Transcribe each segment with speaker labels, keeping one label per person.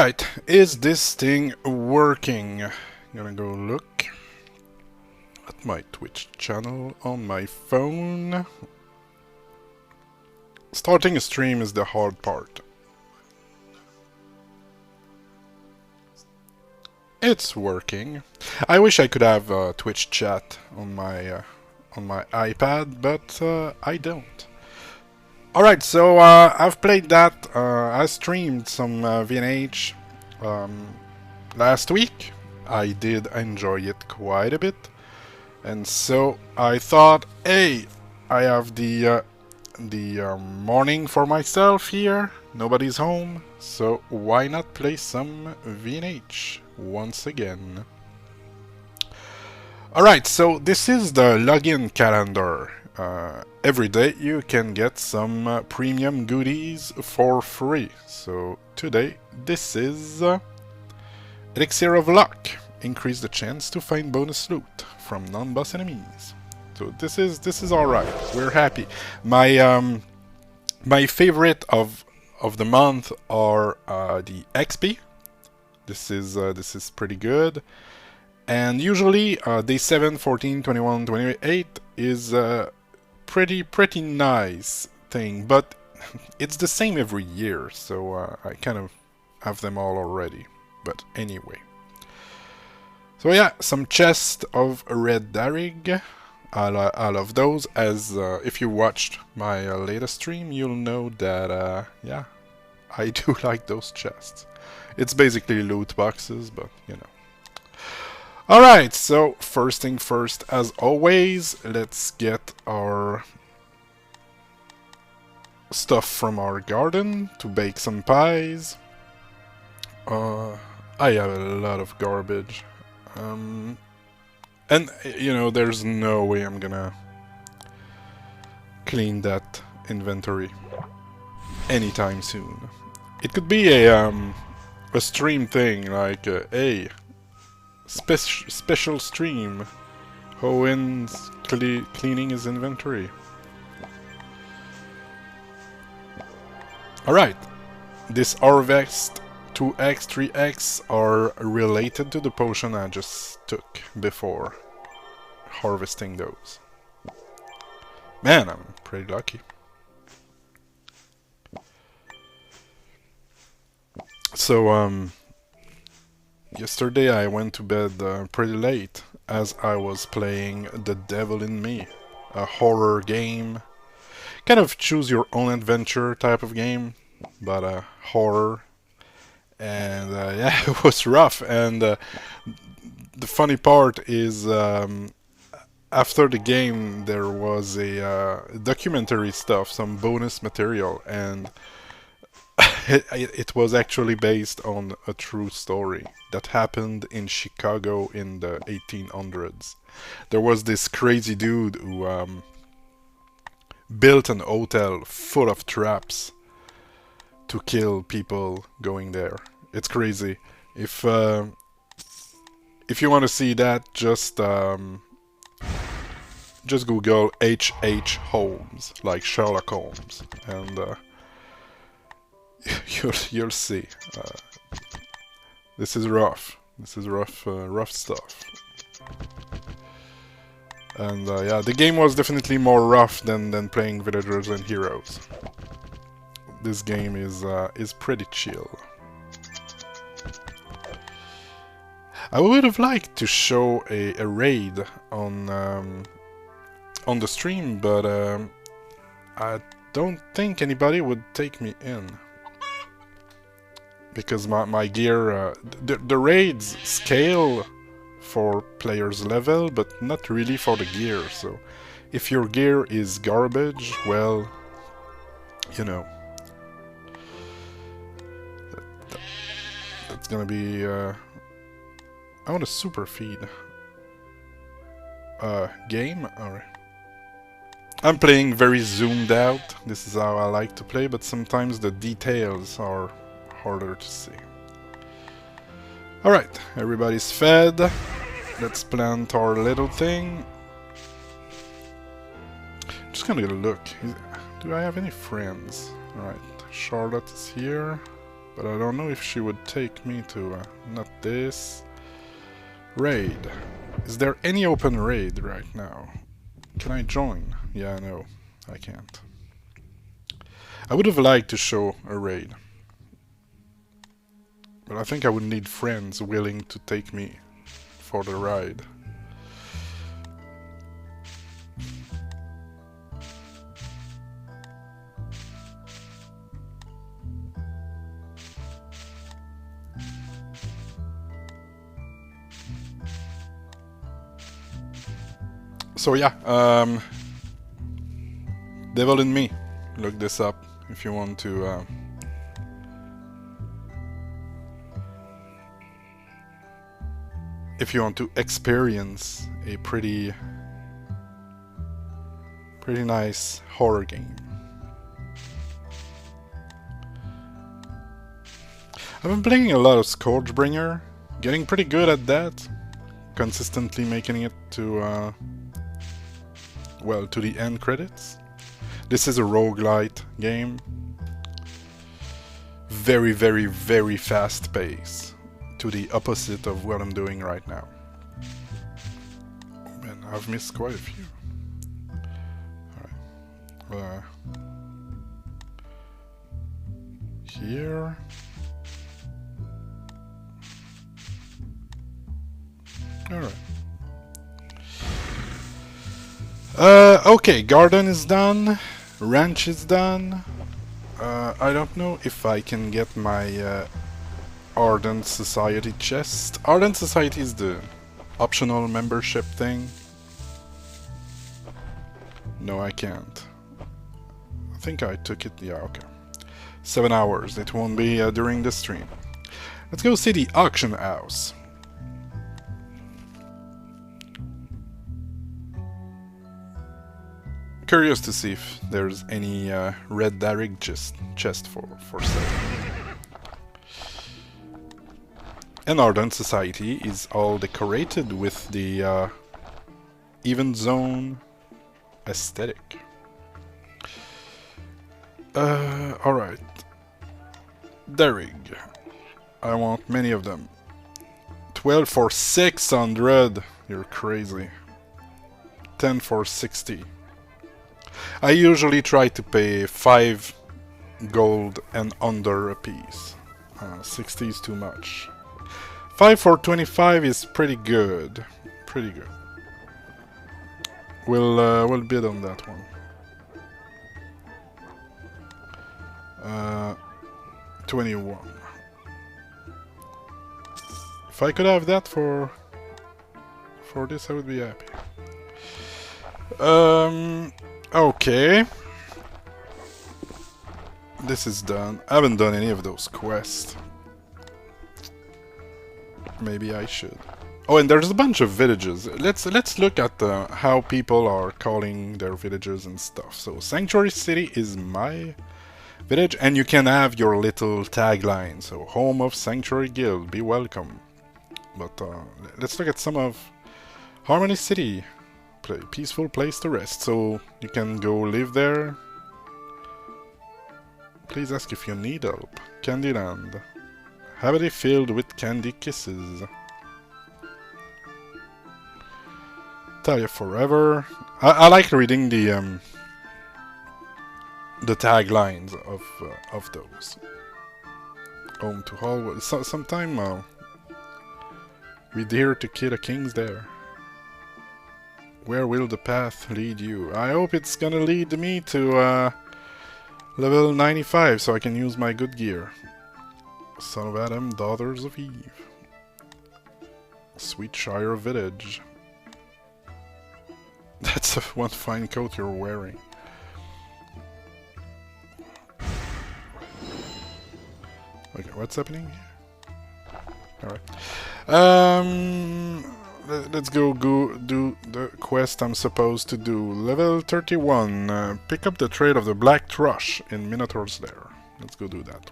Speaker 1: Alright, is this thing working? Gonna go look at my Twitch channel on my phone. Starting a stream is the hard part. It's working. I wish I could have Twitch chat on my iPad, but I don't. Alright, so I've played that. I streamed some VNH last week. I did enjoy it quite a bit. And so I thought, hey, I have the morning for myself here. Nobody's home. So why not play some VNH once again? Alright, so this is the login calendar. Every day you can get some premium goodies for free. So today this is Elixir of Luck. Increase the chance to find bonus loot from non-boss enemies. So this is alright. We're happy. My my favorite of the month are the XP. This is pretty good. And usually day 7, 14, 21, 28 is pretty nice thing, but it's the same every year, so I kind of have them all already. But anyway. So yeah, some chest of red Darig. I love those, as if you watched my latest stream, you'll know that, yeah, I do like those chests. It's basically loot boxes, but, you know. Alright, so first thing first, as always, let's get our stuff from our garden to bake some pies. I have a lot of garbage. And, you know, there's no way I'm gonna clean that inventory anytime soon. It could be a stream thing, like, hey, special stream, Owen's cleaning his inventory. Alright, this Harvest 2x, 3x are related to the potion I just took before harvesting those. Man, I'm pretty lucky. So, yesterday I went to bed pretty late, as I was playing The Devil in Me, a horror game. Kind of choose your own adventure type of game, but horror. And yeah, it was rough. And the funny part is, after the game there was a documentary stuff, some bonus material, and it was actually based on a true story that happened in Chicago in the 1800s. There was this crazy dude who built an hotel full of traps to kill people going there. It's crazy. If you want to see that, just Google H.H. Holmes, like Sherlock Holmes, and you'll see. This is rough. This is rough stuff. And yeah, the game was definitely more rough than playing Villagers and Heroes. This game is pretty chill. I would have liked to show a raid on the stream, but I don't think anybody would take me in. Because my gear, the raids scale for players' level, but not really for the gear. So if your gear is garbage, well, you know, that's gonna be. I want a super feed. Game? Alright. I'm playing very zoomed out. This is how I like to play, but sometimes the details are harder to see. Alright, everybody's fed. Let's plant our little thing. Just gonna look. Do I have any friends? Alright, Charlotte is here. But I don't know if she would take me to... not this... raid. Is there any open raid right now? Can I join? Yeah, no, I can't. I would have liked to show a raid. But I think I would need friends willing to take me for the ride. So yeah, Devil in Me. Look this up if you want to... if you want to experience a pretty nice horror game. I've been playing a lot of Scourgebringer, getting pretty good at that, consistently making it to well, to the end credits. This is a roguelite game. Very, very, very fast pace, to the opposite of what I'm doing right now. Oh man, I've missed quite a few. Alright. Here. Alright. Okay, garden is done. Ranch is done. I don't know if I can get my Ardent Society chest. Ardent Society is the optional membership thing. No, I can't. I think I took it. Yeah, okay. 7 hours. It won't be during the stream. Let's go see the auction house. Curious to see if there's any red Darig chest for sale. And Ardent Society is all decorated with the even zone aesthetic. Alright. Darig. I want many of them. 12 for 600. You're crazy. 10 for 60. I usually try to pay 5 gold and under a piece. 60 is too much. 5 for 25 is pretty good. Pretty good. We'll bid on that one. 21. If I could have that for this, I would be happy. Okay. This is done. I haven't done any of those quests. Maybe I should. Oh, and there's a bunch of villages. Let's look at how people are calling their villages and stuff. So Sanctuary City is my village, and you can have your little tagline. So home of Sanctuary Guild, be welcome. But let's look at some of Harmony City. Peaceful place to rest, so you can go live there. Please ask if you need help. Candyland. Have a day filled with candy kisses. Talia forever. I like reading the taglines of those. Home to Hall. Sometime we dare to kill a king's there. Where will the path lead you? I hope it's gonna lead me to level 95 so I can use my good gear. Son of Adam, Daughters of Eve. Sweetshire Village. That's one fine coat you're wearing. Okay, what's happening here? Alright. Let's go do the quest I'm supposed to do. Level 31. Pick up the trade of the Black Thrush in Minotaur's Lair. Let's go do that.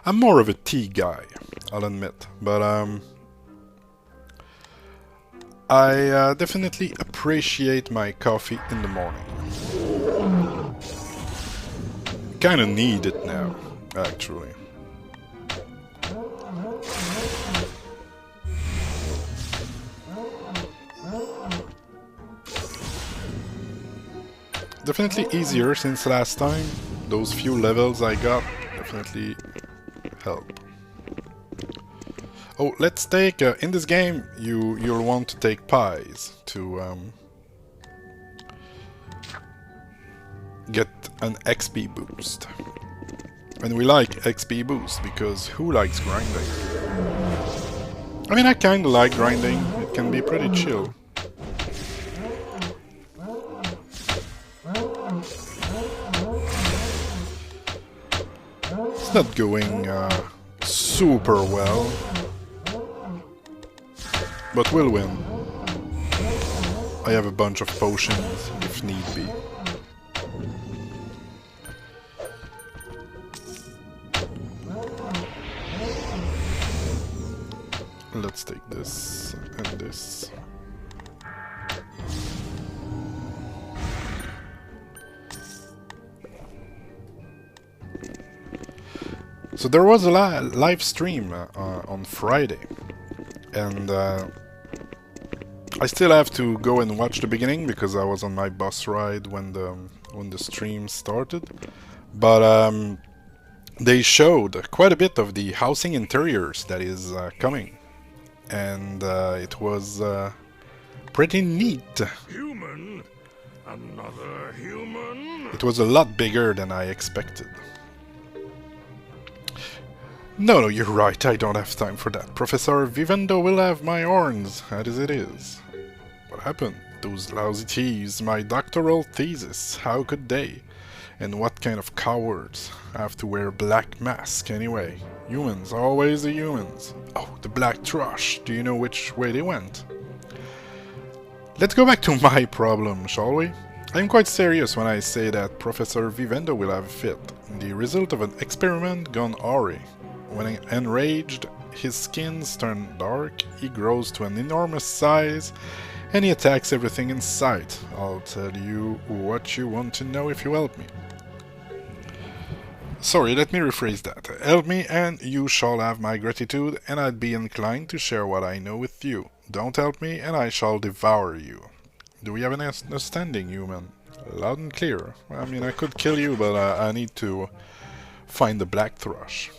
Speaker 1: I'm more of a tea guy, I'll admit, but I definitely appreciate my coffee in the morning. Kinda need it now, actually. Definitely easier since last time. Those few levels I got definitely help. Oh, let's take... in this game, you'll want to take pies to get an XP boost. And we like XP boost, because who likes grinding? I mean, I kinda like grinding. It can be pretty chill. It's not going super well, but we'll win. I have a bunch of potions if need be. Let's take this and this. So there was a live stream on Friday, and I still have to go and watch the beginning because I was on my bus ride when the stream started. But they showed quite a bit of the housing interiors that is coming, and it was pretty neat.
Speaker 2: Human? Another human?
Speaker 1: It was a lot bigger than I expected. No, you're right, I don't have time for that. Professor Vivendo will have my horns, as it is. What happened? Those lousy thieves, my doctoral thesis, how could they? And what kind of cowards have to wear a black mask anyway? Humans, always the humans. Oh, the black trash, do you know which way they went? Let's go back to my problem, shall we? I'm quite serious when I say that Professor Vivendo will have a fit, the result of an experiment gone awry. When enraged, his skins turn dark, he grows to an enormous size, and he attacks everything in sight. I'll tell you what you want to know if you help me. Sorry, let me rephrase that. Help me and you shall have my gratitude, and I'd be inclined to share what I know with you. Don't help me and I shall devour you. Do we have an understanding, human? Loud and clear. I mean, I could kill you, but I need to find the black thrush.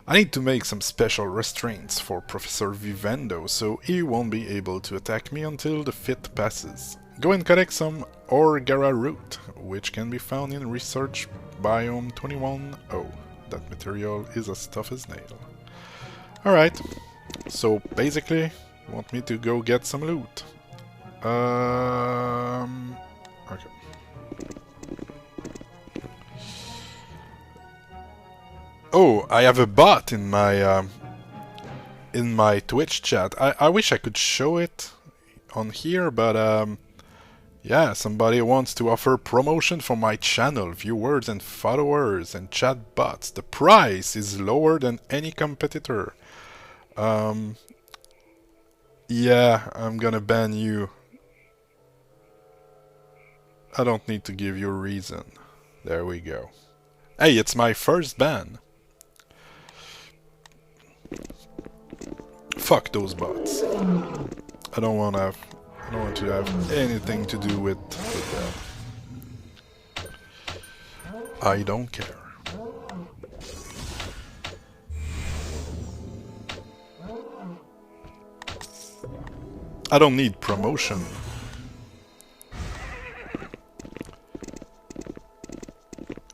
Speaker 1: I need to make some special restraints for Professor Vivendo, so he won't be able to attack me until the fit passes. Go and collect some Orgara root, which can be found in Research Biome 21-0. That material is as tough as nail. Alright, so basically, you want me to go get some loot. Okay. Oh, I have a bot in my Twitch chat. I wish I could show it on here, but yeah, somebody wants to offer promotion for my channel, viewers and followers and chat bots. The price is lower than any competitor. Yeah, I'm gonna ban you. I don't need to give you a reason. There we go. Hey, it's my first ban. Fuck those bots. I don't want to have anything to do with them. I don't care. I don't need promotion.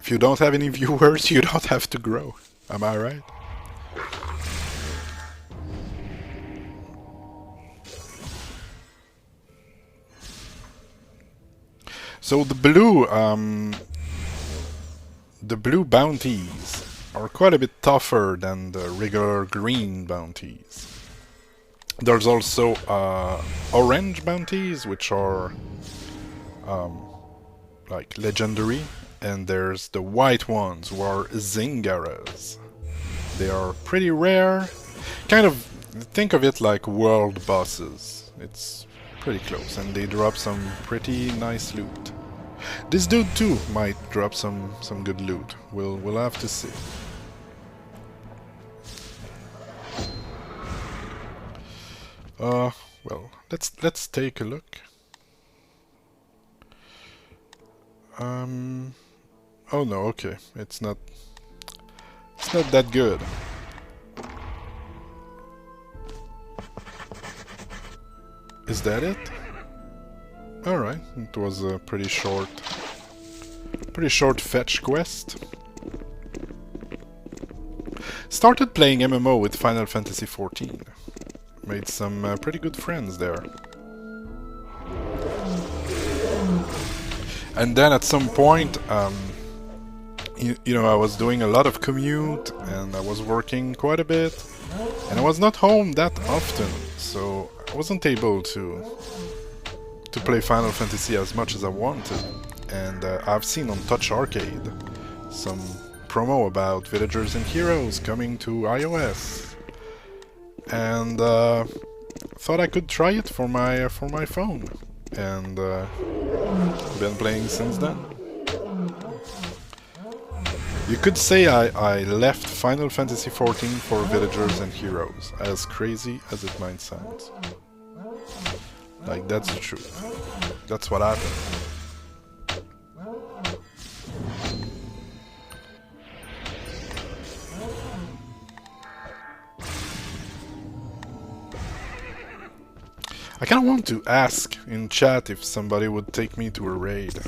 Speaker 1: If you don't have any viewers, you don't have to grow. Am I right? So the blue bounties are quite a bit tougher than the regular green bounties. There's also orange bounties, which are like legendary, And there's the white ones, who are Zingaras. They are pretty rare. Kind of think of it like world bosses. It's pretty close, and they drop some pretty nice loot. This dude too might drop some good loot. We'll have to see. Well, let's take a look. Oh no, okay. It's not that good. Is that it? Alright, it was a pretty short fetch quest. Started playing MMO with Final Fantasy XIV. Made some pretty good friends there. And then at some point, you know, I was doing a lot of commute, and I was working quite a bit, and I was not home that often, so I wasn't able to play Final Fantasy as much as I wanted. And I've seen on Touch Arcade some promo about Villagers and Heroes coming to iOS, and thought I could try it for my phone, and been playing since then. You could say I left Final Fantasy XIV for Villagers and Heroes, as crazy as it might sound. Like, that's the truth. That's what happened. I kinda want to ask in chat if somebody would take me to a raid.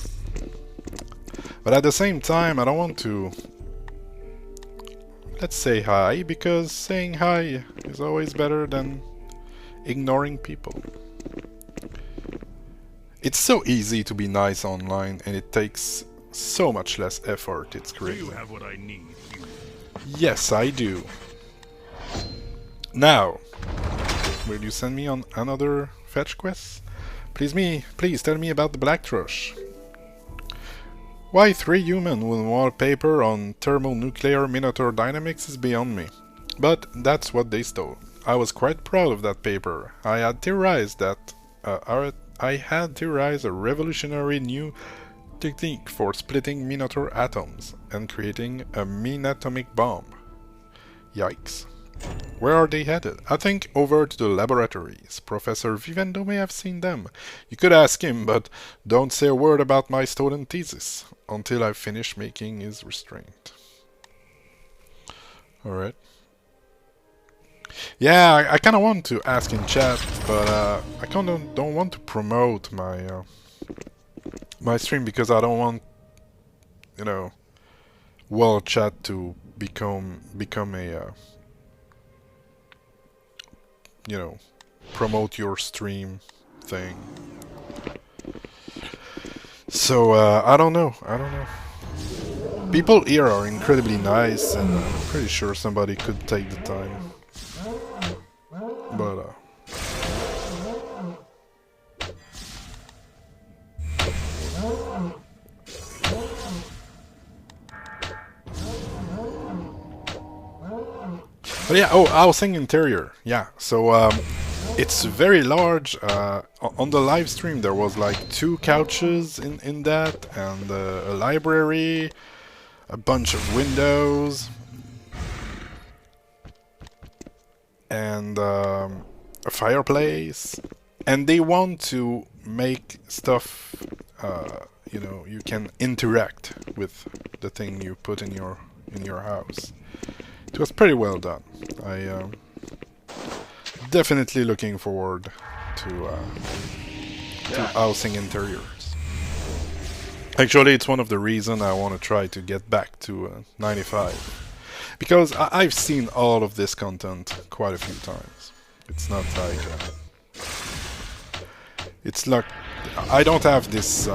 Speaker 1: But at the same time, I don't want to... Let's say hi, because saying hi is always better than ignoring people. It's so easy to be nice online, and it takes so much less effort, it's crazy.
Speaker 2: Do you have what I need, human?
Speaker 1: Yes, I do. Now, will you send me on another fetch quest? Please tell me about the Black Thrush. Why 3 human with wallpaper on thermonuclear Minotaur dynamics is beyond me. But that's what they stole. I was quite proud of that paper. I had theorized a revolutionary new technique for splitting Minotaur atoms and creating a minatomic bomb. Yikes. Where are they headed? I think over to the laboratories. Professor Vivendo may have seen them. You could ask him, but don't say a word about my stolen thesis until I finish making his restraint. Alright. Yeah, I kinda want to ask in chat, but I kinda don't want to promote my my stream because I don't want, you know, world chat to become a you know, promote your stream thing. So I don't know. People here are incredibly nice, and I'm pretty sure somebody could take the time. But but yeah, oh, housing interior. Yeah, so it's very large. On the live stream there was like 2 couches in that, and a library, a bunch of windows, and a fireplace. And they want to make stuff, you know, you can interact with the thing you put in your house. It was pretty well done. I definitely looking forward to housing interiors. Actually, it's one of the reasons I want to try to get back to 95, because I've seen all of this content quite a few times. It's not like it's like I don't have this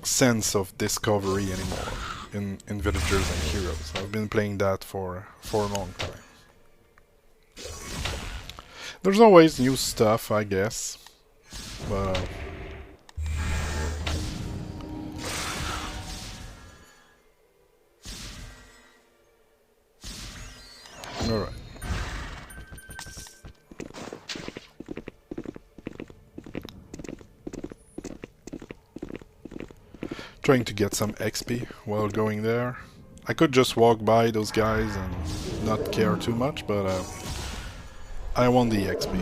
Speaker 1: sense of discovery anymore in Villagers and Heroes. I've been playing that for a long time. There's always new stuff, I guess, but Alright. Trying to get some XP while going there. I could just walk by those guys and not care too much, but I want the XP.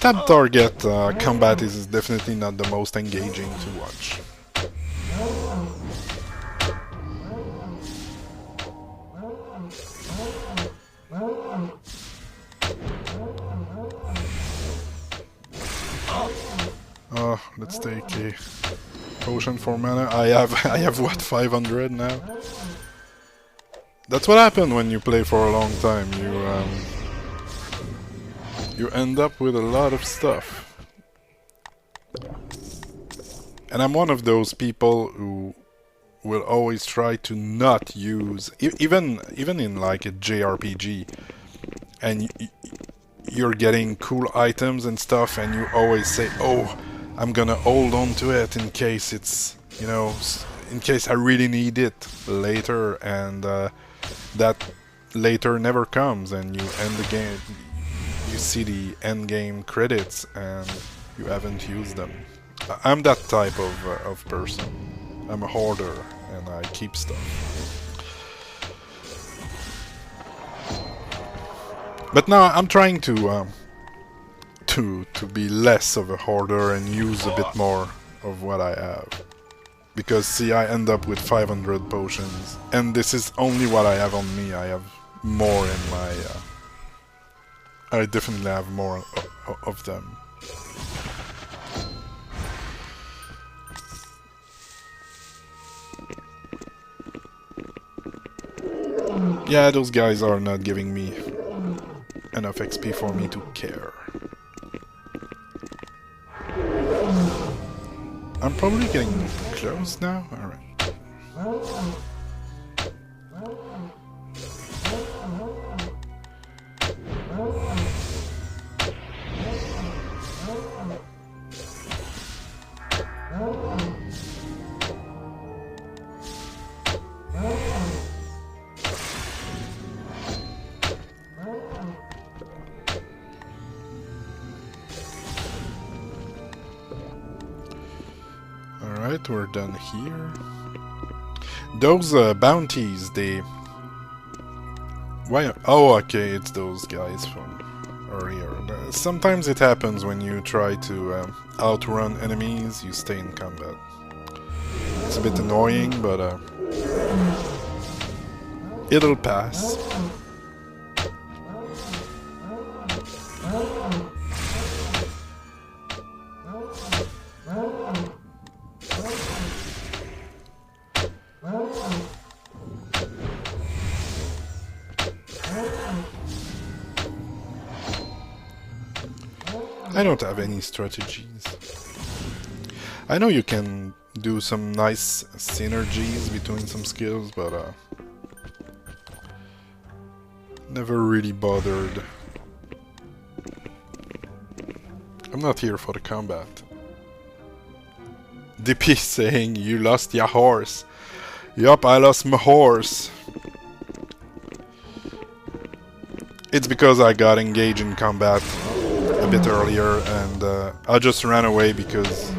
Speaker 1: Tab target combat is definitely not the most engaging to watch. Oh, let's take a potion for mana. I have what, 500 now? That's what happened when you play for a long time. You end up with a lot of stuff. And I'm one of those people who will always try to not use, even in like a JRPG, and you're getting cool items and stuff, and you always say, oh, I'm gonna hold on to it in case it's, you know, in case I really need it later, and that later never comes, and you end the game, you see the end game credits, and you haven't used them. I'm that type of person. I'm a hoarder, and I keep stuff. But now I'm trying to be less of a hoarder and use a bit more of what I have. Because see, I end up with 500 potions, and this is only what I have on me. I have more in my... I definitely have more of them. Yeah, those guys are not giving me enough XP for me to care. I'm probably getting close now? Alright. Alright, we're done here. Those bounties, they... Why? Oh, okay, it's those guys from earlier. Sometimes it happens when you try to outrun enemies, you stay in combat. It's a bit annoying, but it'll pass. I don't have any strategies. I know you can do some nice synergies between some skills, but never really bothered. I'm not here for the combat. DP saying, you lost your horse. Yup, I lost my horse. It's because I got engaged in combat a bit earlier, and I just ran away because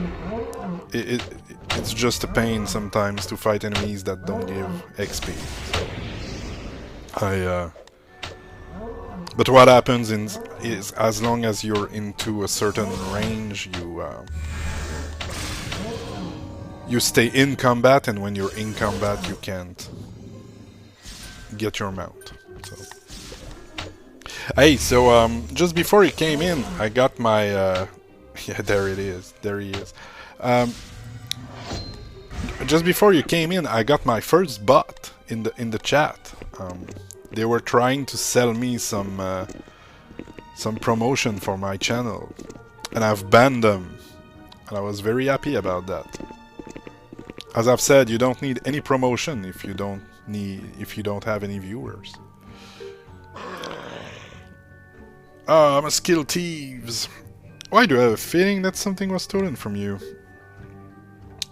Speaker 1: it's just a pain sometimes to fight enemies that don't give XP. But what happens is as long as you're into a certain range, you stay in combat, and when you're in combat, you can't get your mount. So. Hey, so just before he came in, I got my yeah, there it is. There he is. Just before you came in, I got my first bot in the chat. They were trying to sell me some promotion for my channel, and I've banned them, and I was very happy about that. As I've said, you don't need any promotion if you don't have any viewers. I'm a skilled thieves. Why do I have a feeling that something was stolen from you?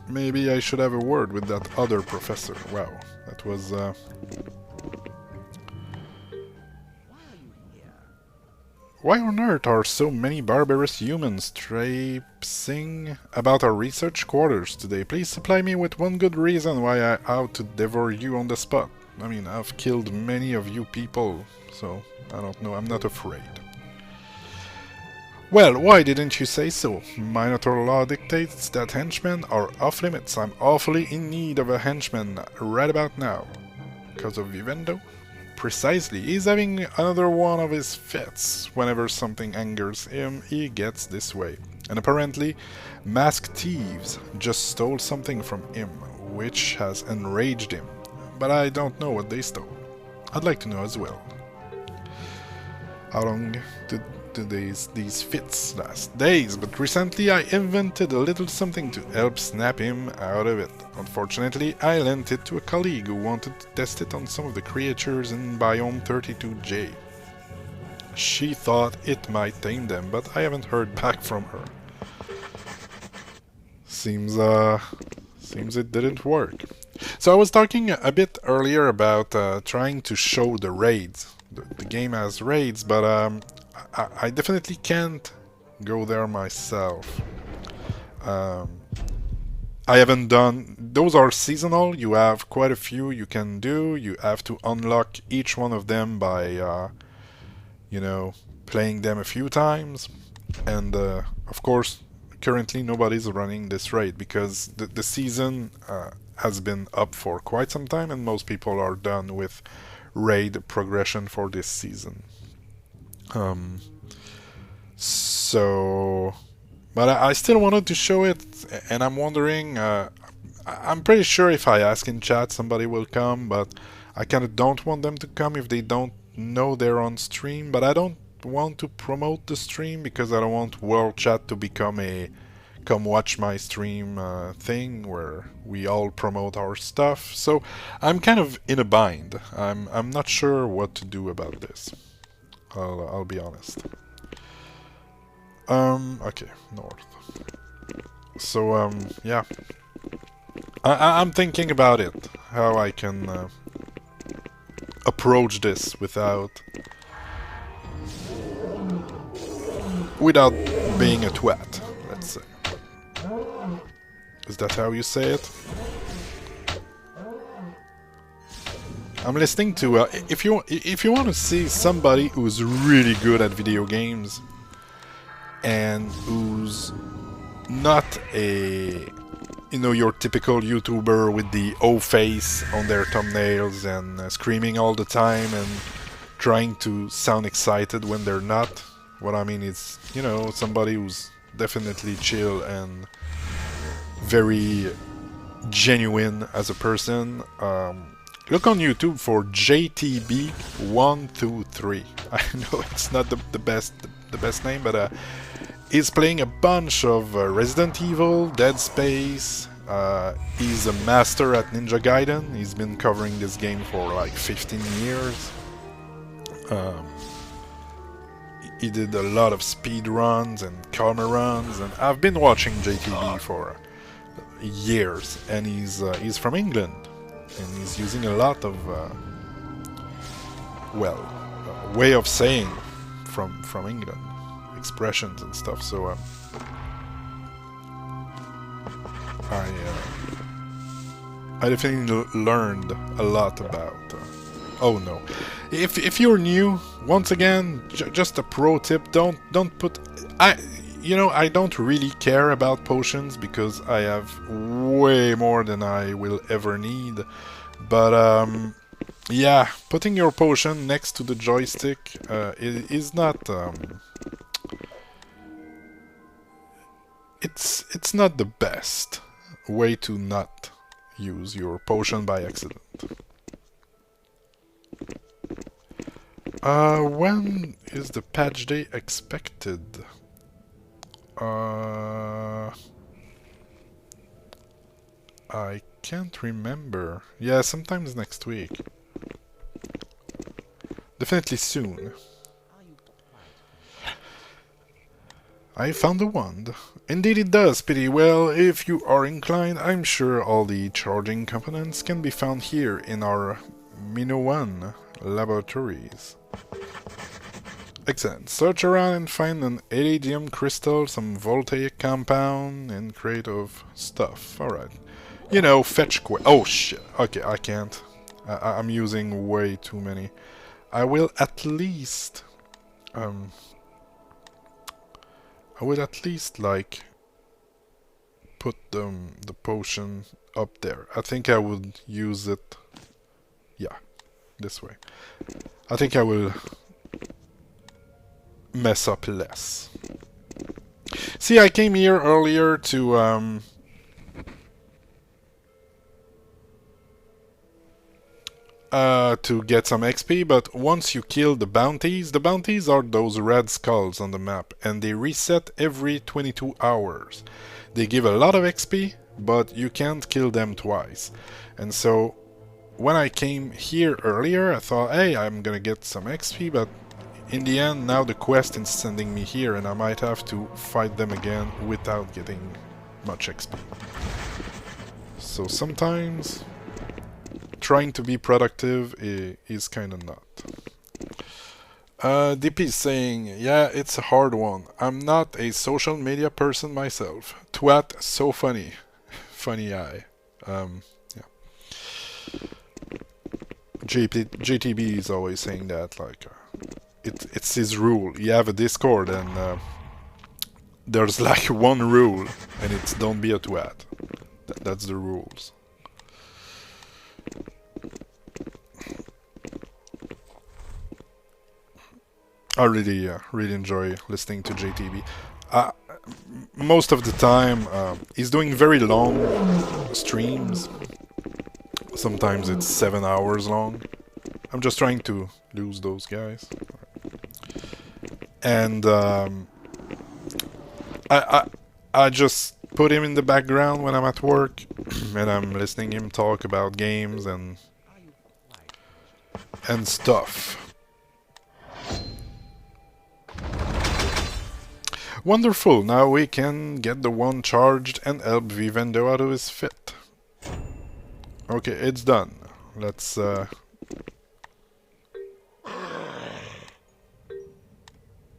Speaker 1: maybe I should have a word with that other professor. Wow, that was... Why on earth are so many barbarous humans traipsing about our research quarters today? Please supply me with one good reason why I ought to devour you on the spot. I mean, I've killed many of you people, so I don't know, I'm not afraid. Well, why didn't you say so? Minotaur law dictates that henchmen are off limits. I'm awfully in need of a henchman right about now. Because of Vivendo? Precisely, he's having another one of his fits. Whenever something angers him, he gets this way. And apparently, masked thieves just stole something from him, which has enraged him. But I don't know what they stole. I'd like to know as well. How long did these fits last? Days, but recently I invented a little something to help snap him out of it. Unfortunately, I lent it to a colleague who wanted to test it on some of the creatures in Biome 32J. She thought it might tame them, but I haven't heard back from her. Seems it didn't work. So I was talking a bit earlier about trying to show the raids. The game has raids, but I definitely can't go there myself. I haven't done... Those are seasonal, you have quite a few you can do. You have to unlock each one of them by, you know, playing them a few times. And, of course, currently nobody's running this raid because the season has been up for quite some time and most people are done with raid progression for this season. But I still wanted to show it, and I'm wondering, I'm pretty sure if I ask in chat somebody will come, but I kind of don't want them to come if they don't know they're on stream, but I don't want to promote the stream because I don't want World Chat to become a come watch my stream thing where we all promote our stuff. So I'm kind of in a bind. I'm not sure what to do about this. I'll be honest. Okay, north. So yeah, I'm thinking about it, how I can approach this without being a twat, let's say. Is that how you say it? I'm listening to if you want to see somebody who's really good at video games and who's not a your typical YouTuber with the O face on their thumbnails and screaming all the time and trying to sound excited when they're not. What I mean is, somebody who's definitely chill and very genuine as a person. Look on YouTube for JTB123. I know it's not the best name, but he's playing a bunch of Resident Evil, Dead Space. He's a master at Ninja Gaiden. He's been covering this game for like 15 years. He did a lot of speed runs and karma runs, and I've been watching JTB for years, and he's from England, and he's using a lot of way of saying from England, expressions and stuff. So I definitely learned a lot about. Oh no! If you're new, once again, just a pro tip: don't put. I don't really care about potions because I have way more than I will ever need. But yeah, putting your potion next to the joystick is not. It's not the best way to not use your potion by accident. When is the patch day expected? I can't remember. Yeah, sometimes next week. Definitely soon. I found the wand. Indeed it does, Pity. Well, if you are inclined, I'm sure all the charging components can be found here in our Minoan laboratories. Excellent. Search around and find an iridium crystal, some voltaic compound, and crate of stuff. Alright. You know, fetch quest. Oh shit. Okay, I can't. I'm using way too many. I will at least... like put the potion up there. I think I would use it. Yeah, this way. I think I will mess up less. See, I came here earlier to get some XP, but once you kill the bounties are those red skulls on the map, and they reset every 22 hours. They give a lot of XP, but you can't kill them twice. And so, when I came here earlier, I thought, hey, I'm gonna get some XP, but in the end, now the quest is sending me here, and I might have to fight them again without getting much XP. So sometimes trying to be productive is kinda not. DP is saying, yeah, it's a hard one. I'm not a social media person myself. Twat, so funny. Funny eye. Yeah. JTB is always saying that, like, it's his rule. You have a Discord and there's like one rule, and it's don't be a twat. That's the rules. I really enjoy listening to JTB. Most of the time, he's doing very long streams. Sometimes it's 7 hours long. I'm just trying to lose those guys. And I just put him in the background when I'm at work, and I'm listening him talk about games and stuff. Wonderful, now we can get the one charged and help Vivendo out of his fit. Okay, it's done. Let's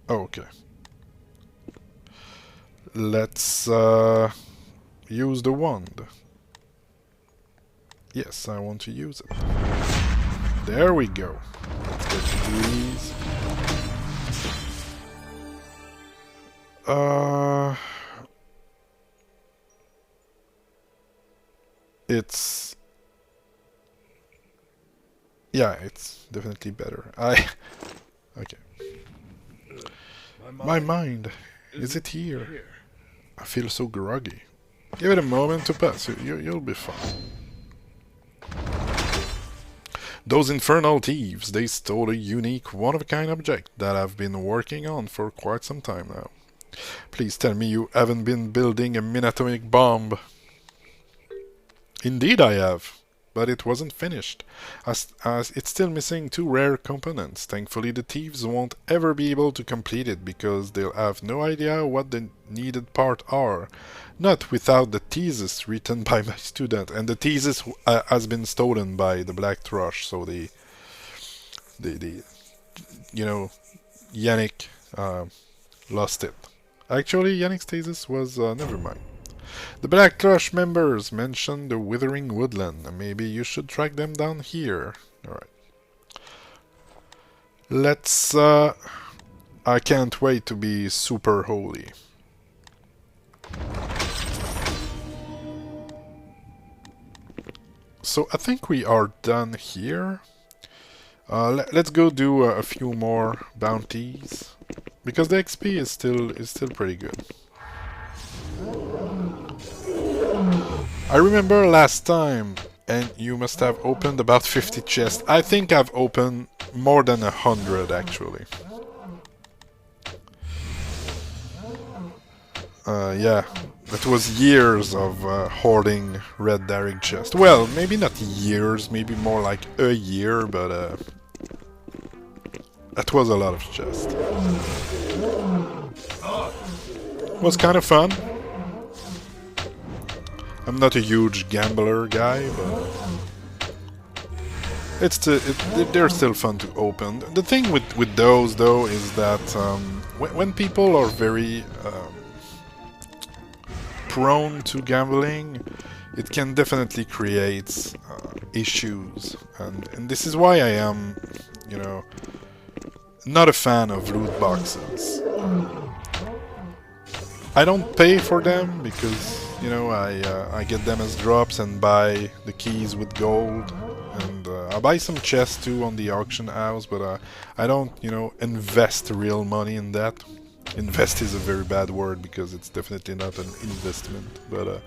Speaker 1: okay. Let's use the wand. Yes, I want to use it. There we go. Let's get the goodies. It's... yeah, it's definitely better. Okay. My mind. Is it here? I feel so groggy. Give it a moment to pass. You'll be fine. Those infernal thieves, they stole a unique, one-of-a-kind object that I've been working on for quite some time now. Please tell me you haven't been building a minatomic bomb. Indeed I have, but it wasn't finished, as it's still missing 2 rare components. Thankfully the thieves won't ever be able to complete it, because they'll have no idea what the needed parts are. Not without the thesis written by my student, and the thesis has been stolen by the Black Thrush, so the you know, Yannick lost it. Actually, Yannick's thesis was, never mind. The Black Thrush members mentioned the Withering Woodland. Maybe you should track them down here. Alright. Let's, I can't wait to be super holy. So I think we are done here. Let's go do a few more bounties, because the XP is still pretty good. I remember last time, and you must have opened about 50 chests. I think I've opened more than 100 actually. Yeah, that was years of hoarding red Daring chest. Well, maybe not years, maybe more like a year, but that was a lot of chests. Was kind of fun. I'm not a huge gambler guy, but they're still fun to open. The thing with those though is that when people are very prone to gambling, it can definitely create issues, and this is why I am, you know, not a fan of loot boxes. I don't pay for them because, you know, I get them as drops and buy the keys with gold, and I buy some chests too on the auction house, but I don't, you know, invest real money in that. Invest is a very bad word because it's definitely not an investment, but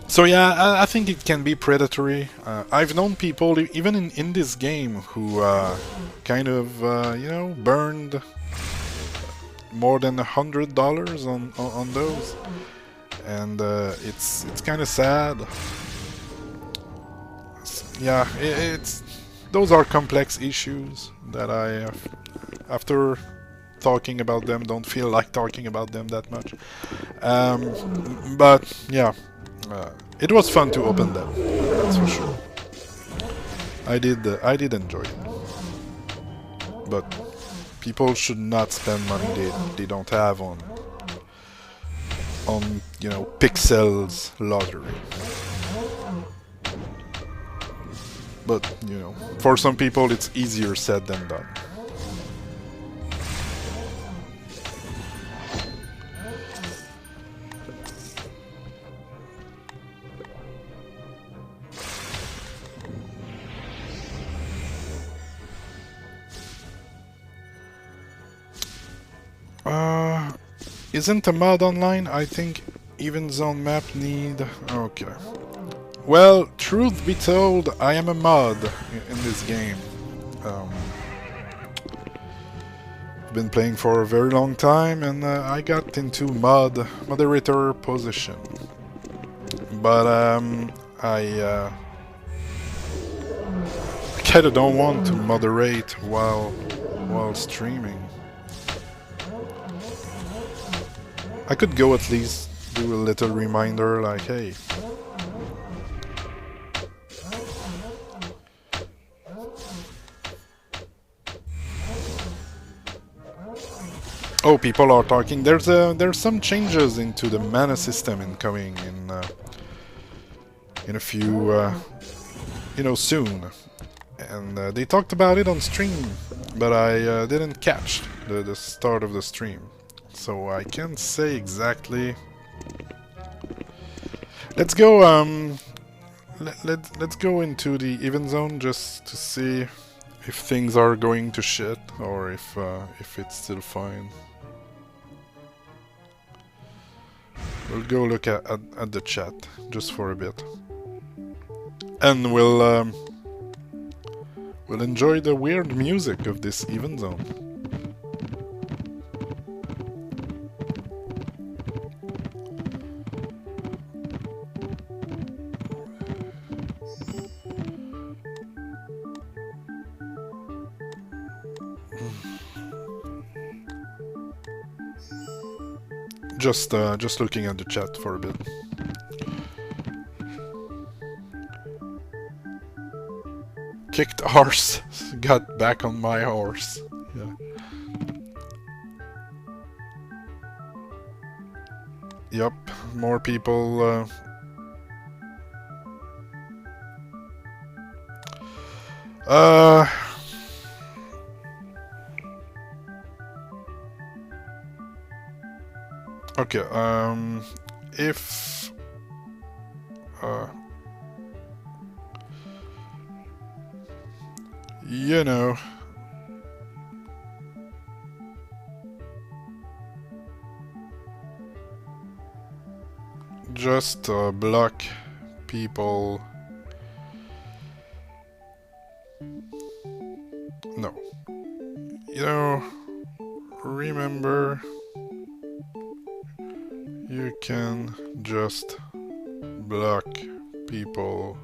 Speaker 1: so yeah, I think it can be predatory. I've known people, even in this game, who kind of, you know, burned more than $100 on those, and it's kind of sad. Yeah, it's those are complex issues that I, after talking about them, don't feel like talking about them that much. But yeah, it was fun to open them. That's for sure. I did enjoy it, but people should not spend money they don't have on you know, pixels lottery. But you know, for some people it's easier said than done. Isn't a mod online? I think even zone map need... Okay. Well, truth be told, I am a mod in this game. Been playing for a very long time, and I got into moderator position. But I kinda don't want to moderate while streaming. I could go at least do a little reminder like, hey. Oh, people are talking. There's some changes into the mana system incoming in a few, you know, soon, and they talked about it on stream, but I didn't catch the start of the stream. So I can't say exactly. Let's go. Let's go into the event zone just to see if things are going to shit or if it's still fine. We'll go look at the chat just for a bit, and we'll enjoy the weird music of this event zone. Just looking at the chat for a bit. Kicked horse, got back on my horse. Yeah. Yep, more people. Okay, if you know, just block people. No, you know, remember, you can just block people,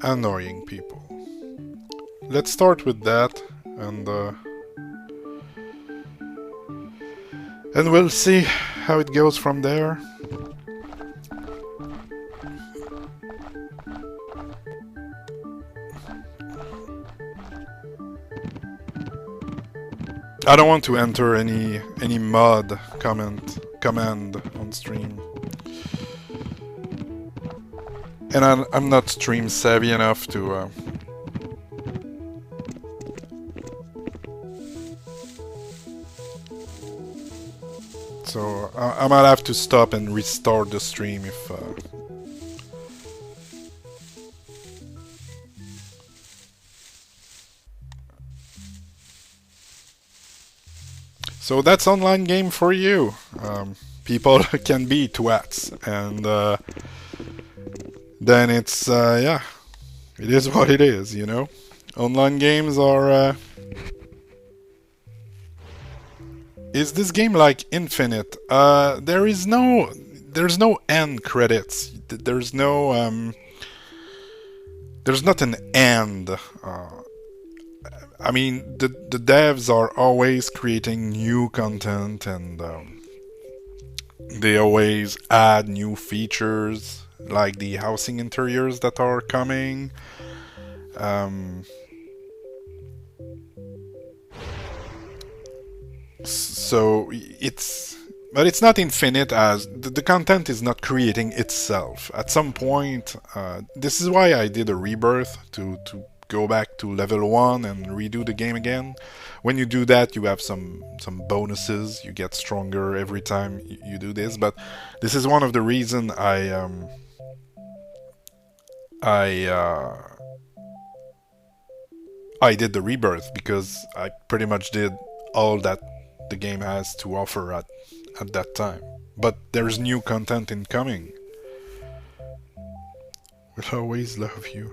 Speaker 1: annoying people. Let's start with that, and we'll see how it goes from there. I don't want to enter any mod command on stream, and I'm not stream savvy enough to. So I might have to stop and restart the stream if. So that's online game for you. People can be twats, and then it's yeah, it is what it is, you know. Online games are. Is this game like infinite? There's no end credits. There's not an end. I mean, the devs are always creating new content, and they always add new features, like the housing interiors that are coming. So but it's not infinite, as the content is not creating itself. At some point, this is why I did a rebirth to go back to level 1 and redo the game again. When you do that, you have some bonuses. You get stronger every time you do this. But this is one of the reasons I did the rebirth, because I pretty much did all that the game has to offer at that time. But there's new content incoming. We'll always love you.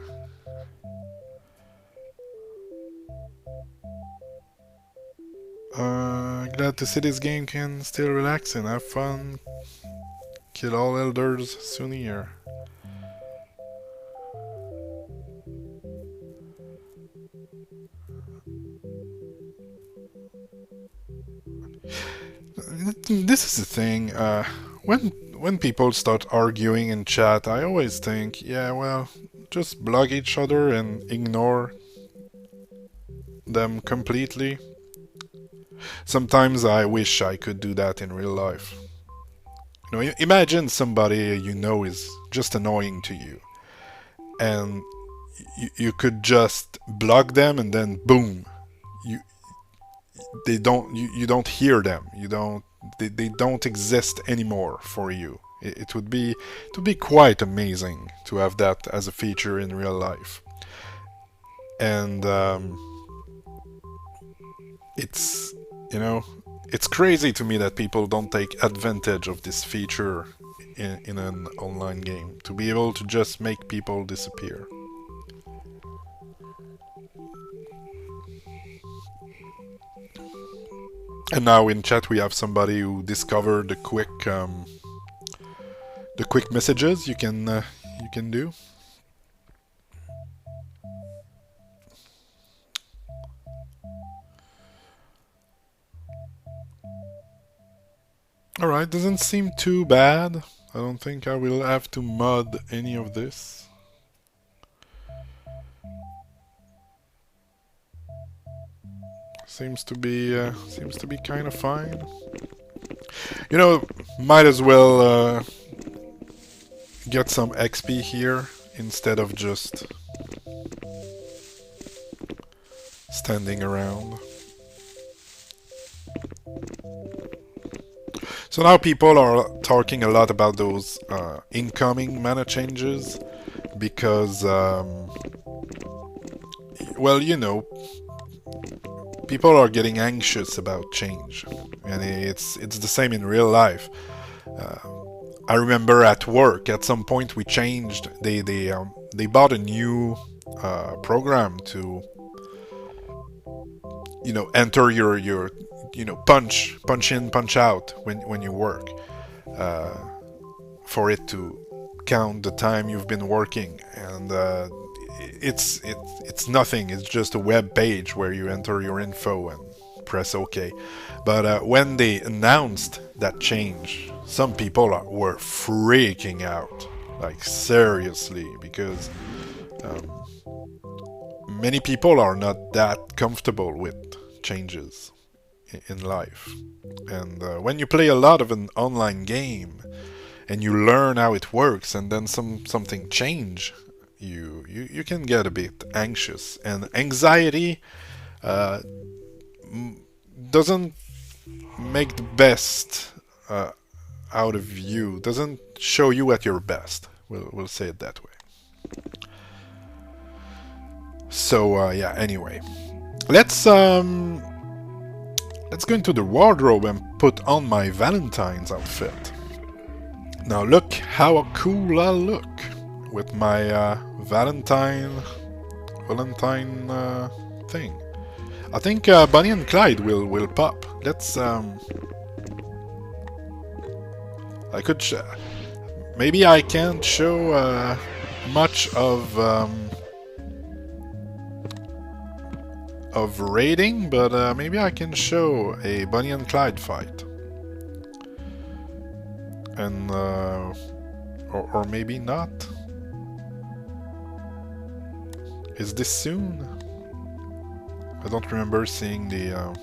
Speaker 1: Glad to see this game can still relax and have fun. Kill all elders soon here. This is the thing. When people start arguing in chat, I always think, yeah, well, just block each other and ignore them completely. Sometimes I wish I could do that in real life. You know, imagine somebody you know is just annoying to you, and you could just block them, and then boom, you don't hear them. They don't exist anymore for you. It would be quite amazing to have that as a feature in real life. And it's, you know, it's crazy to me that people don't take advantage of this feature in an online game, to be able to just make people disappear. And now in chat we have somebody who discovered the quick messages you can do. Alright, doesn't seem too bad. I don't think I will have to mod any of this. Seems to be kind of fine. You know, might as well get some XP here instead of just standing around. So now people are talking a lot about those incoming mana changes, because, well, you know, people are getting anxious about change, and it's the same in real life. I remember at work, at some point we changed. They bought a new program to, you know, enter your you know, punch in, punch out when you work, for it to count the time you've been working. And it's nothing. It's just a web page where you enter your info and press OK. But when they announced that change, some people were freaking out, like seriously, because many people are not that comfortable with changes in life. And when you play a lot of an online game and you learn how it works, and then something change, you can get a bit anxious. And anxiety doesn't make the best out of you, doesn't show you at your best. We'll say it that way. So yeah. Anyway, let's go into the wardrobe and put on my Valentine's outfit. Now look how cool I look with my Valentine thing. I think Bonnie and Clyde will pop. Let's I could maybe I can't show much of raiding, but maybe I can show a Bonnie and Clyde fight. And or maybe not. Is this soon? I don't remember seeing the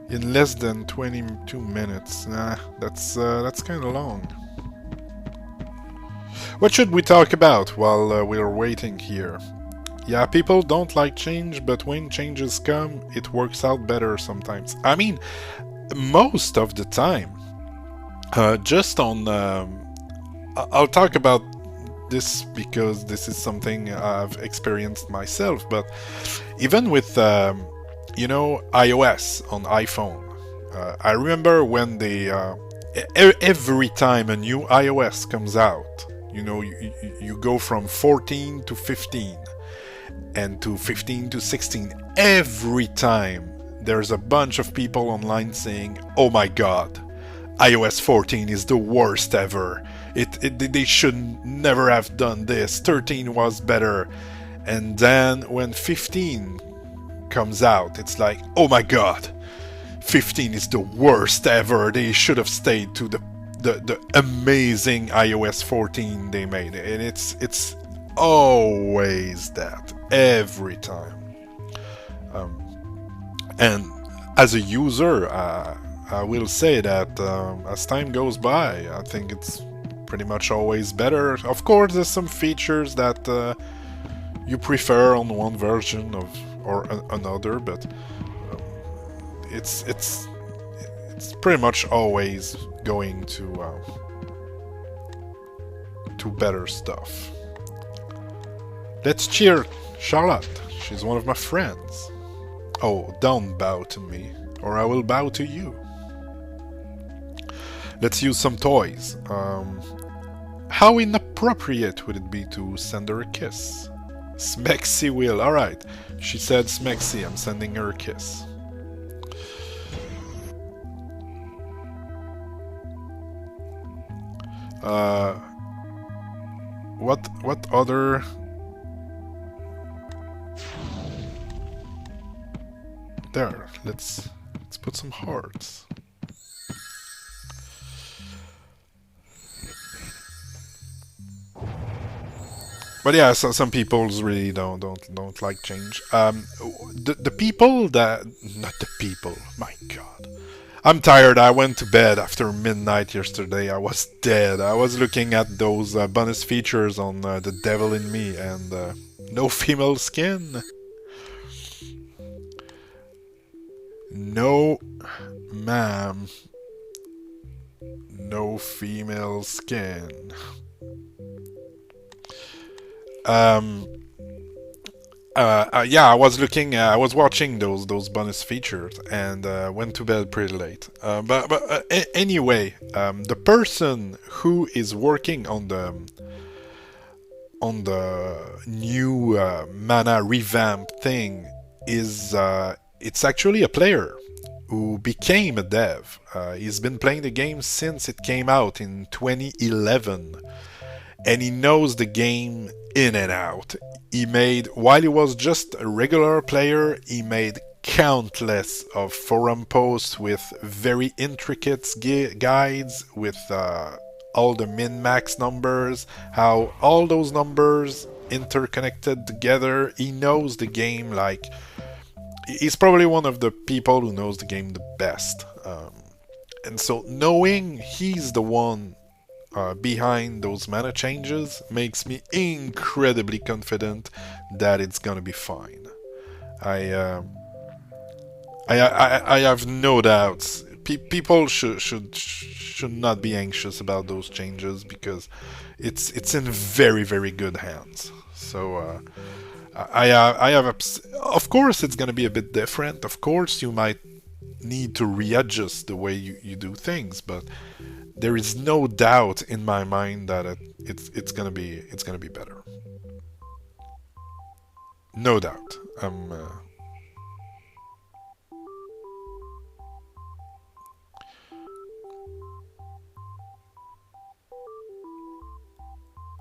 Speaker 1: in less than 22 minutes. Nah, that's kind of long. What should we talk about while we're waiting here? Yeah, people don't like change, but when changes come, it works out better sometimes. I mean, most of the time. Just on... I'll talk about this because this is something I've experienced myself, but even with, you know, iOS on iPhone, I remember when they... every time a new iOS comes out, you know, you go from 14 to 15 and to 15 to 16. Every time there's a bunch of people online saying, oh my god, iOS 14 is the worst ever. They should never have done this. 13 was better. And then when 15 comes out, it's like, oh my god, 15 is the worst ever. They should have stayed to the amazing iOS 14 they made. And it's always that. Every time. And as a user, I will say that as time goes by, I think it's pretty much always better. Of course, there's some features that you prefer on one version of or another, but it's pretty much always going to better stuff. Let's cheer Charlotte. She's one of my friends. Oh, don't bow to me, or I will bow to you. Let's use some toys. How inappropriate would it be to send her a kiss? Smexy will. Alright. She said Smexy. I'm sending her a kiss. What other... There, let's put some hearts. But yeah, so some people really don't like change. The people that... Not the people, my god. I'm tired, I went to bed after midnight yesterday, I was dead. I was looking at those bonus features on The Devil in Me, and no female skin. No, ma'am. No female skin. Yeah, I was looking, I was watching those bonus features and went to bed pretty late. But anyway, the person who is working on the new mana revamp thing is it's actually a player who became a dev. He's been playing the game since it came out in 2011. and he knows the game in and out. While he was just a regular player, he made countless of forum posts with very intricate guides with all the min-max numbers, how all those numbers interconnected together. He knows the game like he's probably one of the people who knows the game the best. And so knowing he's the one behind those mana changes makes me incredibly confident that it's gonna be fine. I have no doubts. People should not be anxious about those changes because it's in very very good hands. So I have of course it's gonna be a bit different. Of course you might need to readjust the way you do things, but there is no doubt in my mind that it's gonna be better. No doubt.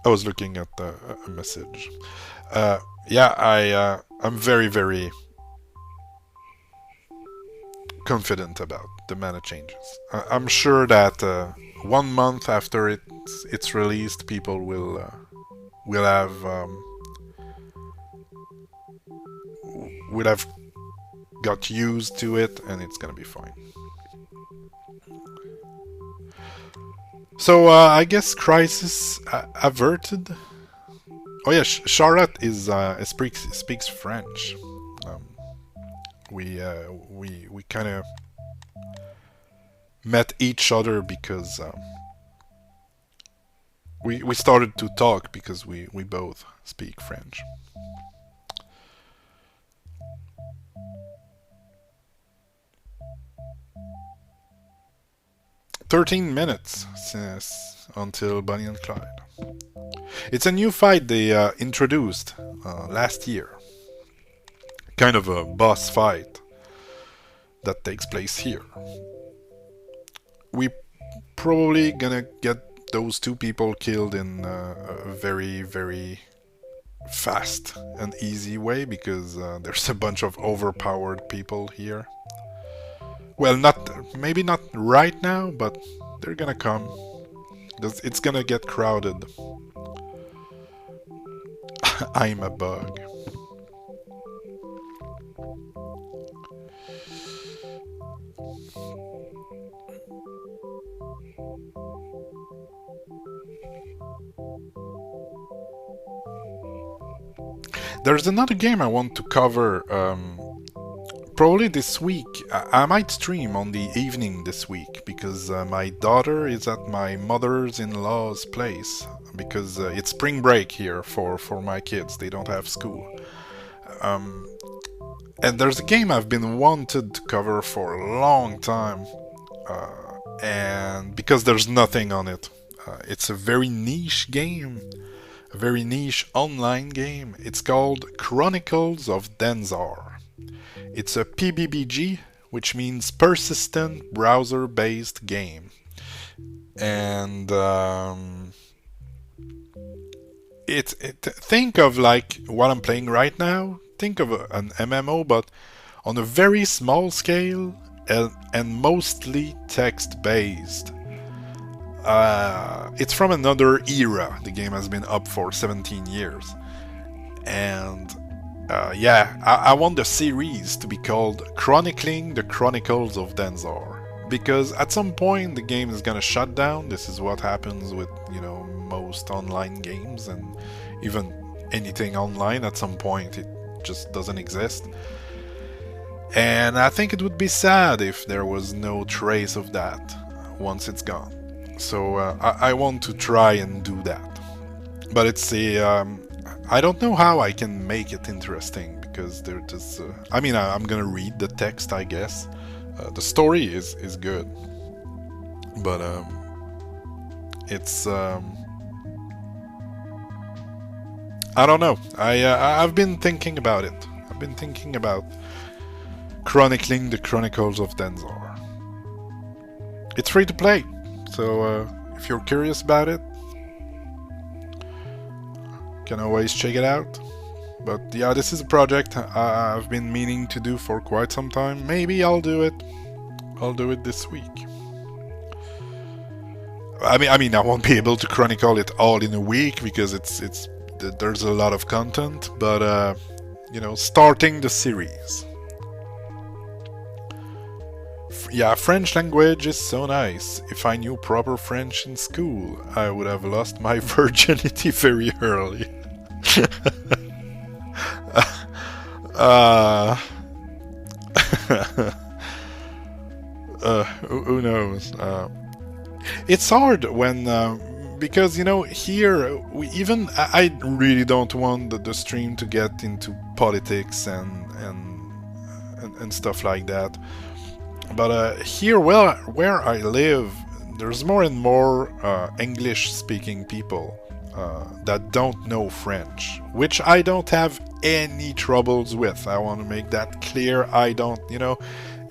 Speaker 1: I was looking at a message. Yeah, I'm very very confident about the mana changes. I'm sure that 1 month after it's released, people will have got used to it, and it's gonna be fine. So I guess crisis averted. Oh yeah, Charlotte speaks French. We kind of met each other because we started to talk because we both speak French. "13 minutes until Bonnie and Clyde." It's a new fight they introduced last year. Kind of a boss fight that takes place here. We probably gonna get those two people killed in a very very fast and easy way because there's a bunch of overpowered people here. Well, maybe not right now, but they're gonna come. It's gonna get crowded. I'm a bug. There's another game I want to cover probably this week. I might stream on the evening this week because my daughter is at my mother's-in-law's place because it's spring break here for my kids. They don't have school. And there's a game I've been wanted to cover for a long time, and because there's nothing on it. It's a very niche game, a very niche online game. It's called Chronicles of Denzar. It's a PBBG, which means persistent browser-based game. And think of like what I'm playing right now. Think of an MMO, but on a very small scale and mostly text-based. It's from another era. The game has been up for 17 years. And yeah, I want the series to be called Chronicling the Chronicles of Denzar. Because at some point the game is gonna shut down. This is what happens with, most online games and even anything online. At some point it just doesn't exist. And I think it would be sad if there was no trace of that once it's gone. So I want to try and do that. But it's I don't know how I can make it interesting because there's I'm gonna read the text, I guess. The story is good, but it's I don't know. I've been thinking about it. I've been thinking about chronicling the Chronicles of Denzar. It's free to play, so if you're curious about it, can always check it out. But yeah, this is a project I've been meaning to do for quite some time. Maybe I'll do it. I'll do it this week. I mean, I won't be able to chronicle it all in a week because there's a lot of content. But you know, starting the series. Yeah, French language is so nice. If I knew proper French in school, I would have lost my virginity very early. uh, who knows? It's hard when because you know here I really don't want the stream to get into politics and stuff like that. But here, where I live, there's more and more English-speaking people that don't know French, which I don't have any troubles with. I want to make that clear. I don't, you know,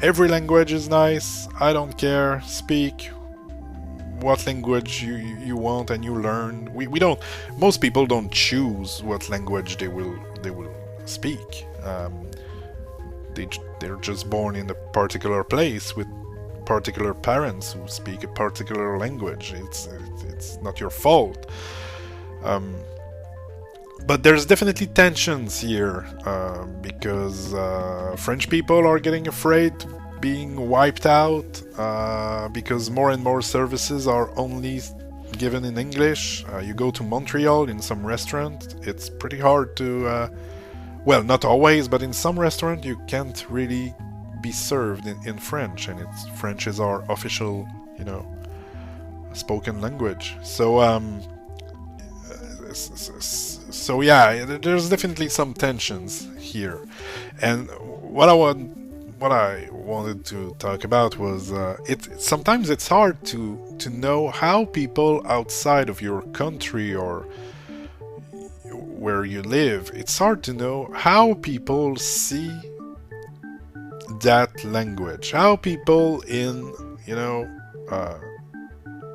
Speaker 1: every language is nice. I don't care. Speak what language you want and you learn. We don't. Most people don't choose what language they will speak. They're just born in a particular place with particular parents who speak a particular language. It's not your fault. But there's definitely tensions here because French people are getting afraid being wiped out because more and more services are only given in English. You go to Montreal in some restaurant, it's pretty hard to well, not always, but in some restaurant you can't really be served in French, and French is our official, you know, spoken language. So so yeah, there's definitely some tensions here. And what I wanted to talk about was sometimes it's hard to know how people outside of your country or where you live, it's hard to know how people see that language, how people in, you know,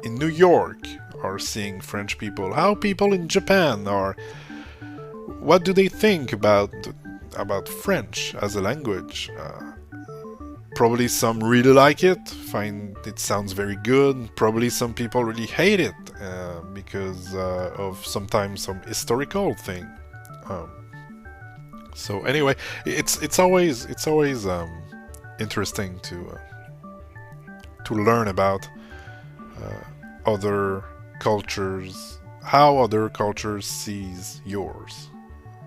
Speaker 1: in New York are seeing French people, how people in Japan are, what do they think about French as a language. Probably some really like it, find it sounds very good. Probably some people really hate it because of sometimes some historical thing. So anyway, it's always interesting to learn about other cultures, how other cultures sees yours.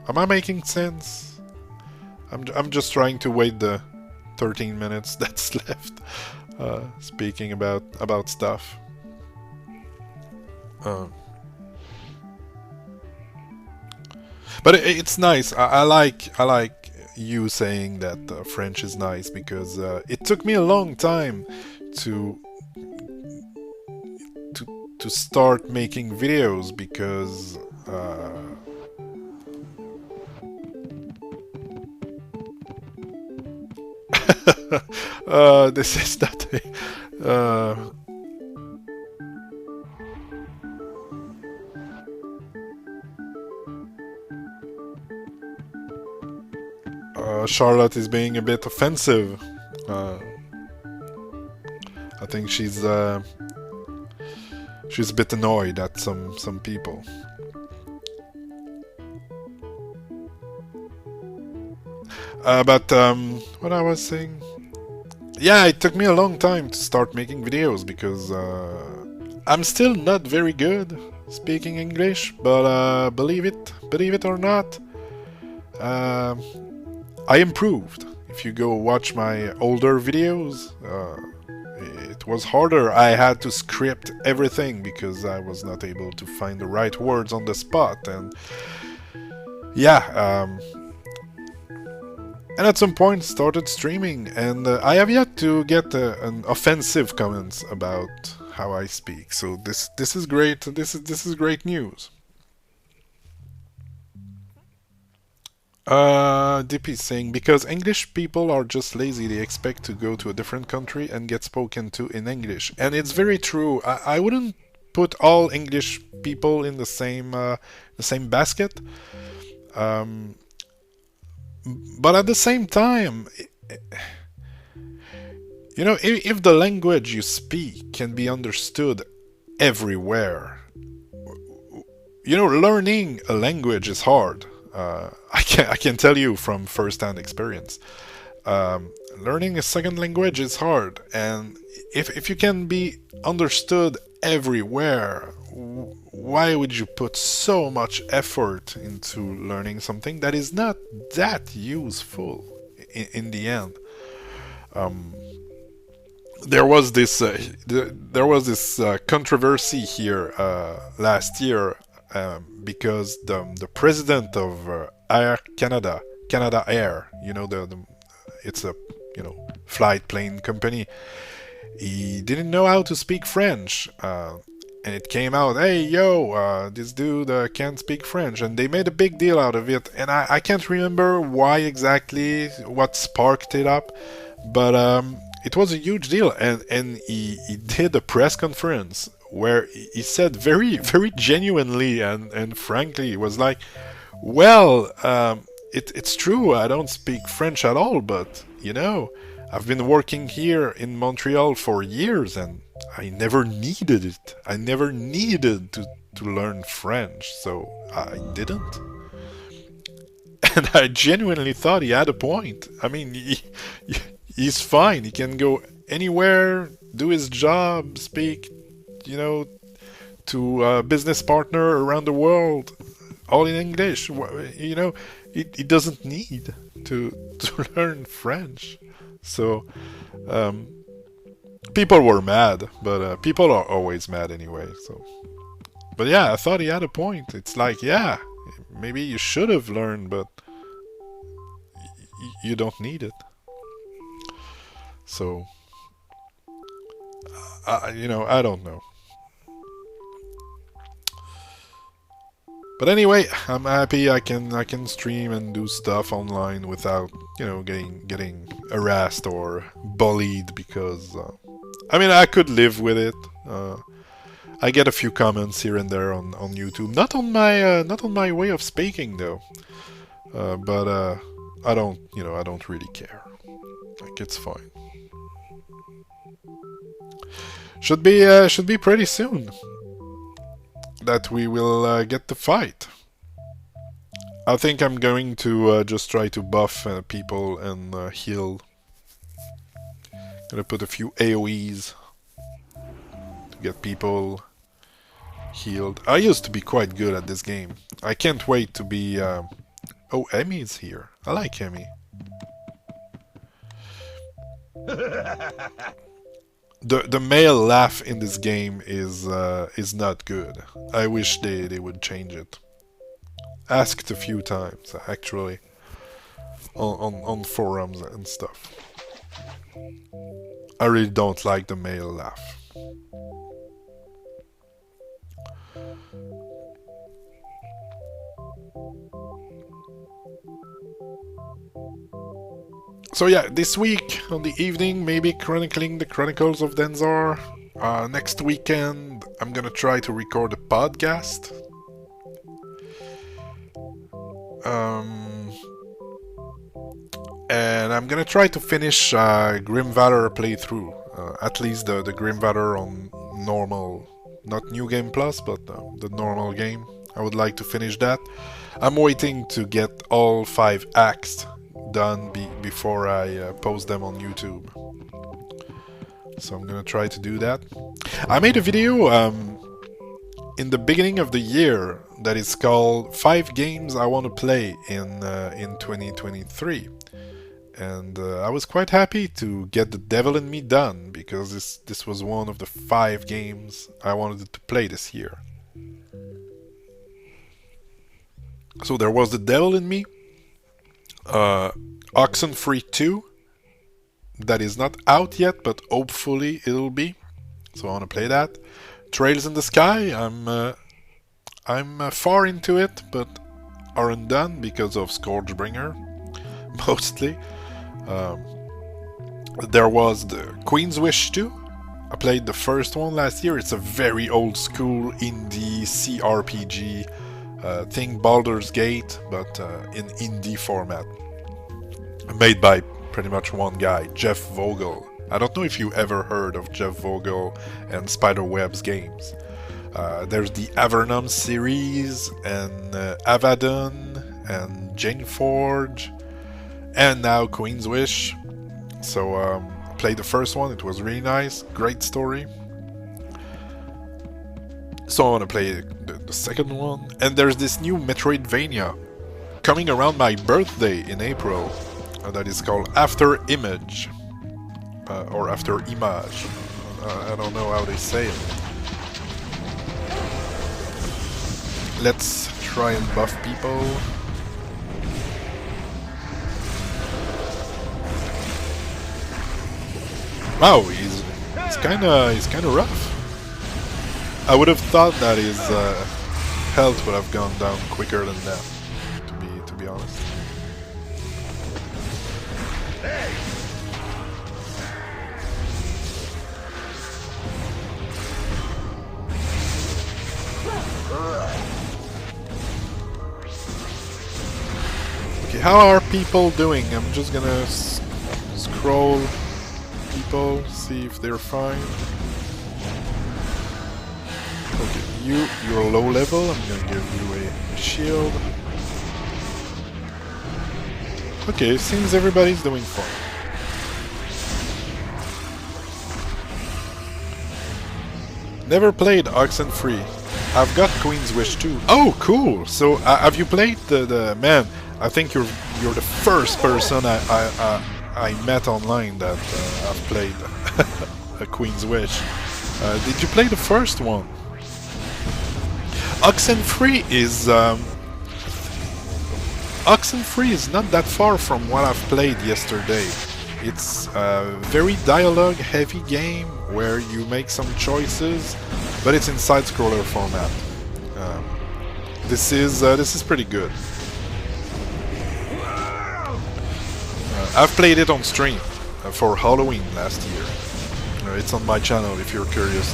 Speaker 1: Am I making sense? I'm just trying to wait the 13 minutes that's left speaking about stuff. But it's nice. I like you saying that French is nice because it took me a long time to start making videos because this is not Charlotte is being a bit offensive. I think she's a bit annoyed at some people. But what I was saying, yeah, it took me a long time to start making videos because I'm still not very good speaking English, but believe it or not, I improved. If you go watch my older videos, it was harder. I had to script everything because I was not able to find the right words on the spot, and yeah, and at some point started streaming, and I have yet to get an offensive comments about how I speak. So this is great. This is great news. DP is saying, because English people are just lazy, they expect to go to a different country and get spoken to in English. And it's very true. I wouldn't put all English people in the same basket. But at the same time, you know, if the language you speak can be understood everywhere, you know, learning a language is hard. I can tell you from first-hand experience. Learning a second language is hard, and if you can be understood everywhere, why would you put so much effort into learning something that is not that useful in the end? There was this controversy here last year because the president of Air Canada, Canada Air, you know, it's a, you know, flight plane company. He didn't know how to speak French, and it came out, hey yo, this dude can't speak French, and they made a big deal out of it. And I can't remember why exactly, what sparked it up, but it was a huge deal, and he did a press conference where he said very, very genuinely and frankly, it was like, well, it's true, I don't speak French at all, but, you know, I've been working here in Montreal for years, and I never needed it. I never needed to learn French, so I didn't. And I genuinely thought he had a point. I mean, he's fine. He can go anywhere, do his job, speak, you know, to a business partner around the world, all in English. You know, he doesn't need to learn French. So, people were mad, but people are always mad anyway. So, but yeah, I thought he had a point. It's like, yeah, maybe you should have learned, but you don't need it. So, you know, I don't know. But anyway, I'm happy I can stream and do stuff online without, you know, getting harassed or bullied, because I mean, I could live with it. I get a few comments here and there on YouTube, not on my way of speaking though. But I don't really care. Like, it's fine. Should be pretty soon that we will get the fight. I think I'm going to just try to buff people and heal. Gonna put a few AoEs to get people healed. I used to be quite good at this game. I can't wait to be... Oh, Emmy's here. I like Emmy. The male laugh in this game is not good. I wish they would change it. Asked a few times actually on forums and stuff. I really don't like the male laugh. So yeah, this week on the evening, maybe chronicling the Chronicles of Denzar. Next weekend, I'm gonna try to record a podcast. And I'm gonna try to finish Grim Valor playthrough. At least the Grim Valor on normal, not New Game Plus, but the normal game. I would like to finish that. I'm waiting to get all 5 acts done before I post them on YouTube. So I'm gonna try to do that. I made a video in the beginning of the year that is called 5 games I want to play in 2023. And I was quite happy to get The Devil in Me done, because this was one of the 5 games I wanted to play this year. So there was The Devil in Me, Oxenfree 2, that is not out yet, but hopefully it'll be. So I want to play that. Trails in the Sky, I'm far into it, but aren't done because of Scourgebringer, mostly. There was the Queen's Wish 2. I played the first one last year. It's a very old school indie CRPG thing, Baldur's Gate, but in indie format. Made by pretty much one guy, Jeff Vogel. I don't know if you ever heard of Jeff Vogel and Spiderweb's games. There's the Avernum series, and Avadon, and Jane Forge, and now Queen's Wish. So I played the first one, it was really nice, great story. So I want to play the second one. And there's this new Metroidvania coming around my birthday in April that is called After Image. Or After Image. I don't know how they say it. Let's try and buff people. Wow, he's kind of rough. I would have thought that his health would have gone down quicker than that. To be honest. Okay, how are people doing? I'm just gonna scroll people, see if they're fine. Okay, you're low level, I'm gonna give you a shield. Okay, seems everybody's doing fine. Never played Oxenfree. I've got Queen's Wish too. Oh, cool! So, have you played the man? I think you're the first person I met online that I've played a Queen's Wish. Did you play the first one? Oxenfree is not that far from what I've played yesterday. It's a very dialogue-heavy game where you make some choices, but it's in side-scroller format. This is pretty good. I've played it on stream for Halloween last year. It's on my channel if you're curious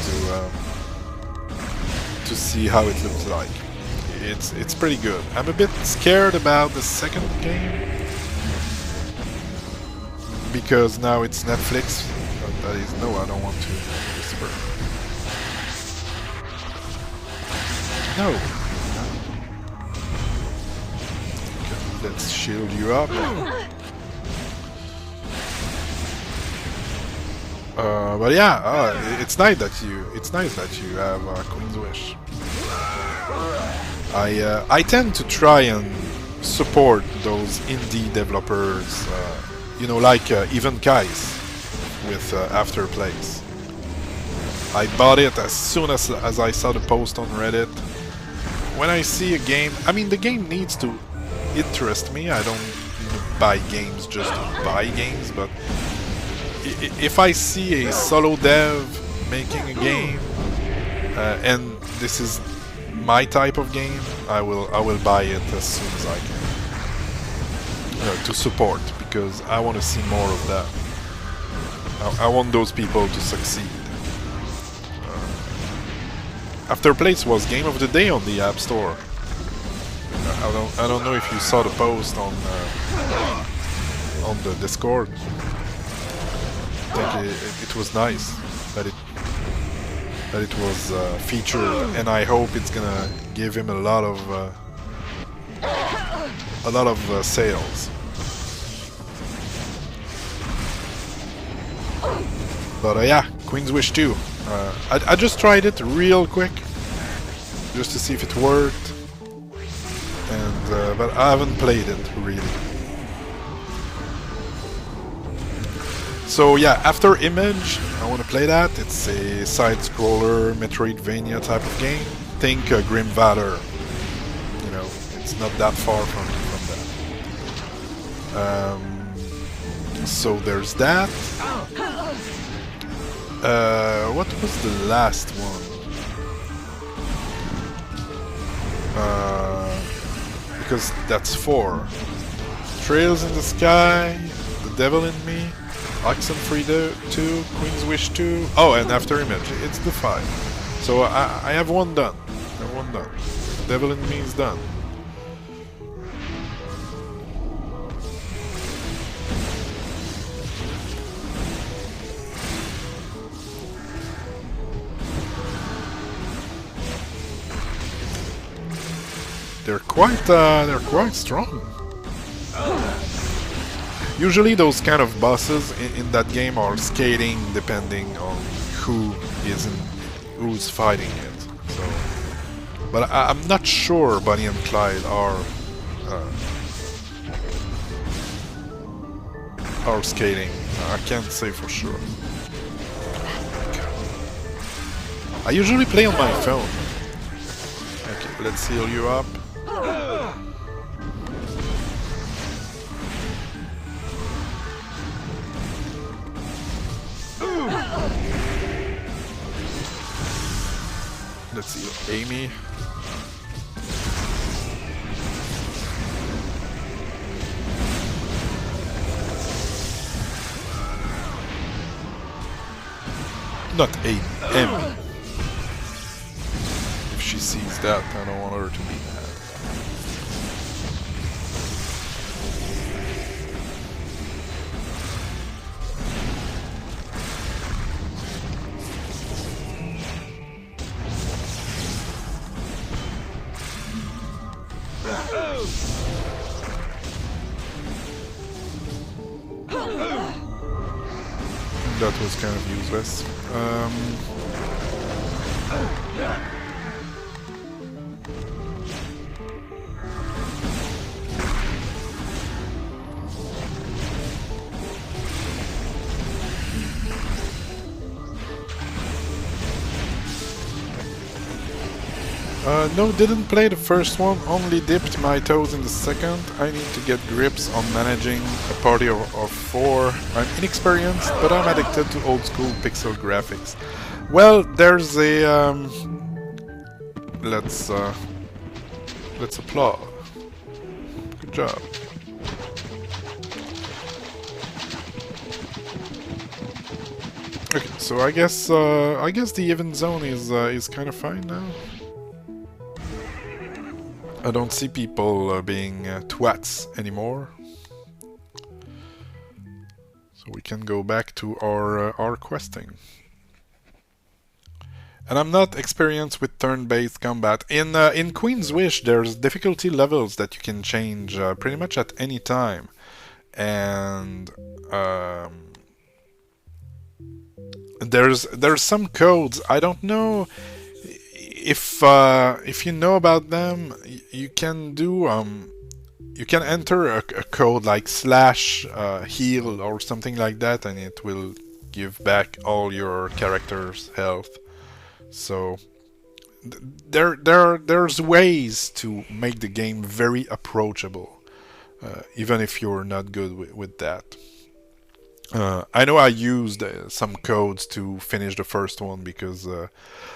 Speaker 1: to see how it looks like. It's pretty good. I'm a bit scared about the second game because now it's Netflix. That is, no, I don't want to whisper. No. Okay, let's shield you up. But yeah, it's nice that you have Queen's Wish. I tend to try and support those indie developers, you know, like Even Kais with Afterplays. I bought it as soon as I saw the post on Reddit. When I see a game, I mean, the game needs to interest me. I don't buy games just to buy games, but if I see a solo dev making a game and this is my type of game, I will buy it as soon as I can to support, because I want to see more of that. I want those people to succeed. Afterplays was Game of the Day on the App Store. I don't know if you saw the post on the Discord. I think it was nice that it was featured, and I hope it's gonna give him a lot of sales. But yeah, Queen's Wish 2. I just tried it real quick, just to see if it worked, and but I haven't played it really. So yeah, After Image, I want to play that. It's a side-scroller Metroidvania type of game. Think Grim Valor. You know, it's not that far from that. So there's that. What was the last one? Because that's 4. Trails in the Sky, The Devil in Me. Oxenfree 2, Queen's Wish 2. Oh, and After Image. It's the 5. So I have one done. I have one done. Devil in Me is done. They're quite strong. Usually those kind of bosses in that game are scaling depending on who's fighting it. So, but I'm not sure Bonnie and Clyde are scaling. I can't say for sure. I usually play on my phone. Okay, let's heal you up. Let's see, Amy. Not Amy, Emmy. If she sees that, I don't want her to be mad. That was kind of useless. No, didn't play the first one, only dipped my toes in the second. I need to get grips on managing a party of 4. I'm inexperienced, but I'm addicted to old school pixel graphics. Well, there's a let's applaud. Good job. Okay, so I guess the event zone is kind of fine now. I don't see people being twats anymore, so we can go back to our questing. And I'm not experienced with turn-based combat. In Queen's Wish, there's difficulty levels that you can change pretty much at any time, and there's some codes. I don't know if you know about them. You can do you can enter a code like /heal or something like that, and it will give back all your character's health. So there's ways to make the game very approachable, even if you're not good with that. I know I used some codes to finish the first one because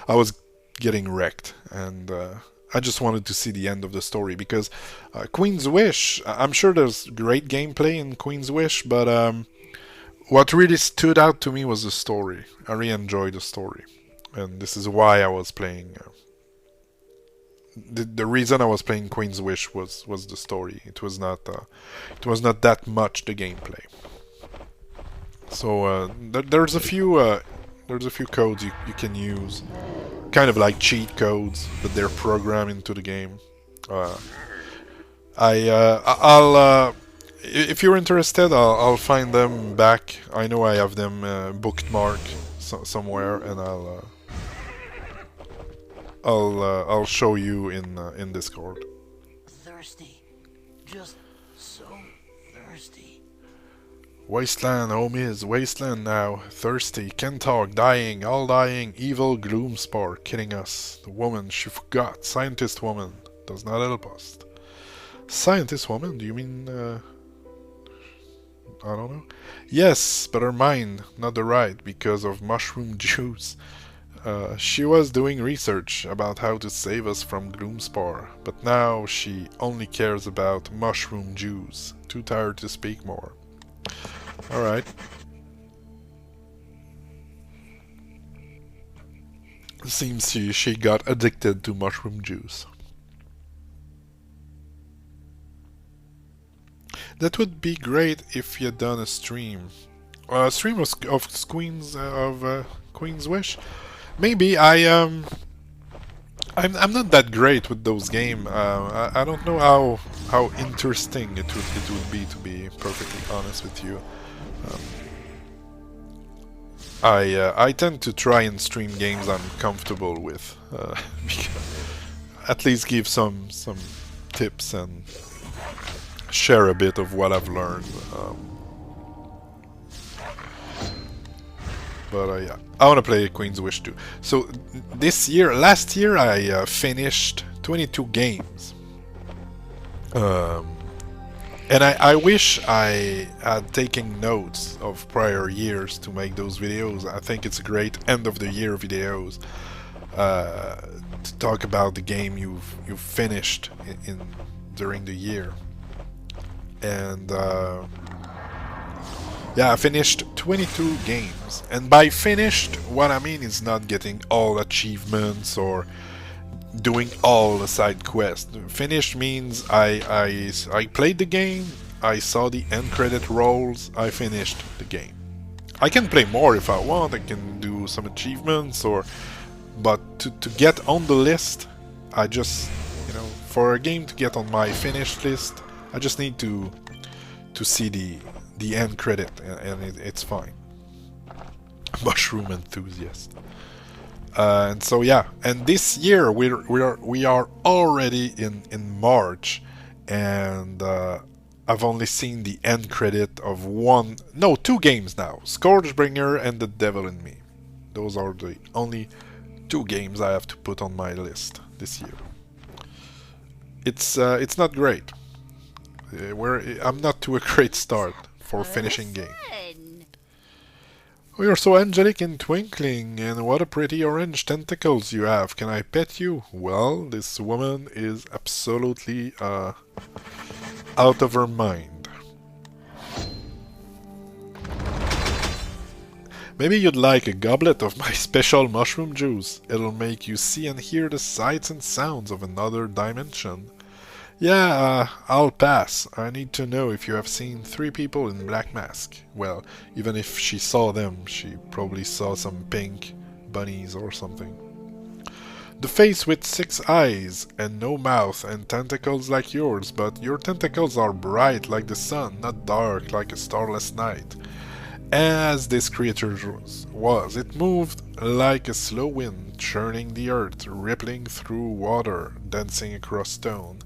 Speaker 1: I was getting wrecked, and I just wanted to see the end of the story, because Queen's Wish, I'm sure there's great gameplay in Queen's Wish, but what really stood out to me was the story. I really enjoyed the story, and this is why I was playing. The reason I was playing Queen's Wish was the story. It was not that much the gameplay. So there's a few codes you can use, kind of like cheat codes, but they're programmed into the game. I'll if you're interested, I'll find them back. I know I have them bookmarked somewhere, and I'll show you in Discord.
Speaker 3: Thirsty, just so thirsty.
Speaker 1: Wasteland, homies, wasteland now. Thirsty, can't talk, dying, all dying, evil gloom spore killing us. The woman she forgot, scientist woman, does not help us. Scientist woman? Do you mean, I don't know. Yes, but her mind, not the right, because of mushroom juice. She was doing research about how to save us from Gloomspore, but now she only cares about mushroom juice. Too tired to speak more. Alright. Seems she got addicted to mushroom juice. That would be great if you'd done a stream. A stream of Queen's Wish. Maybe I'm not that great with those games. I don't know how interesting it would be perfectly honest with you. Um, I tend to try and stream games I'm comfortable with, at least give some tips and share a bit of what I've learned. But yeah, I want to play Queen's Wish too. So last year I finished 22 games. And I wish I had taken notes of prior years to make those videos. I think it's a great end of the year videos to talk about the game you've finished during the year. And yeah, I finished 22 games. And by finished, what I mean is not getting all achievements or doing all the side quests. Finished means I played the game, I saw the end credit rolls, I finished the game. I can play more if I want, I can do some achievements but to get on the list, I just, for a game to get on my finished list, I just need to see the end credit and it's fine. Mushroom enthusiast. And so yeah, and this year we are already in March, and I've only seen the end credit of two games now: Scourgebringer and The Devil in Me. Those are the only two games I have to put on my list this year. It's not great. I'm not to a great start for finishing game. Oh, you're so angelic and twinkling, and what a pretty orange tentacles you have. Can I pet you? Well, this woman is absolutely out of her mind. Maybe you'd like a goblet of my special mushroom juice. It'll make you see and hear the sights and sounds of another dimension. Yeah, I'll pass. I need to know if you have seen 3 people in black mask. Well, even if she saw them, she probably saw some pink bunnies or something. The face with 6 eyes and no mouth and tentacles like yours, but your tentacles are bright like the sun, not dark like a starless night. As this creature was, it moved like a slow wind, churning the earth, rippling through water, dancing across stone,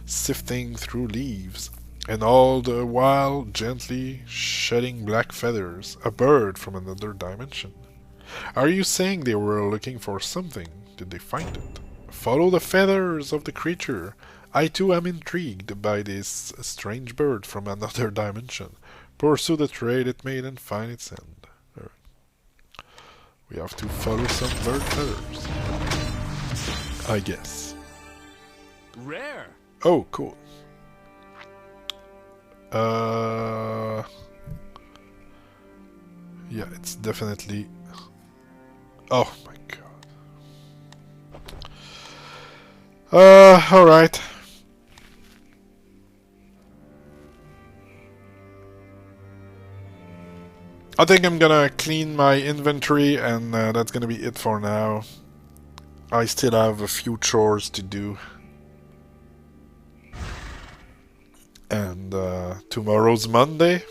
Speaker 1: sifting through leaves, and all the while gently shedding black feathers, a bird from another dimension. Are you saying they were looking for something? Did they find it? Follow the feathers of the creature. I too am intrigued by this strange bird from another dimension. Pursue the trade it made and find its end. Right. We have to follow some bird feathers, I guess.
Speaker 2: Rare.
Speaker 1: Oh, cool. Yeah, it's definitely... Oh my god. Alright. I think I'm gonna clean my inventory and that's gonna be it for now. I still have a few chores to do. And tomorrow's Monday,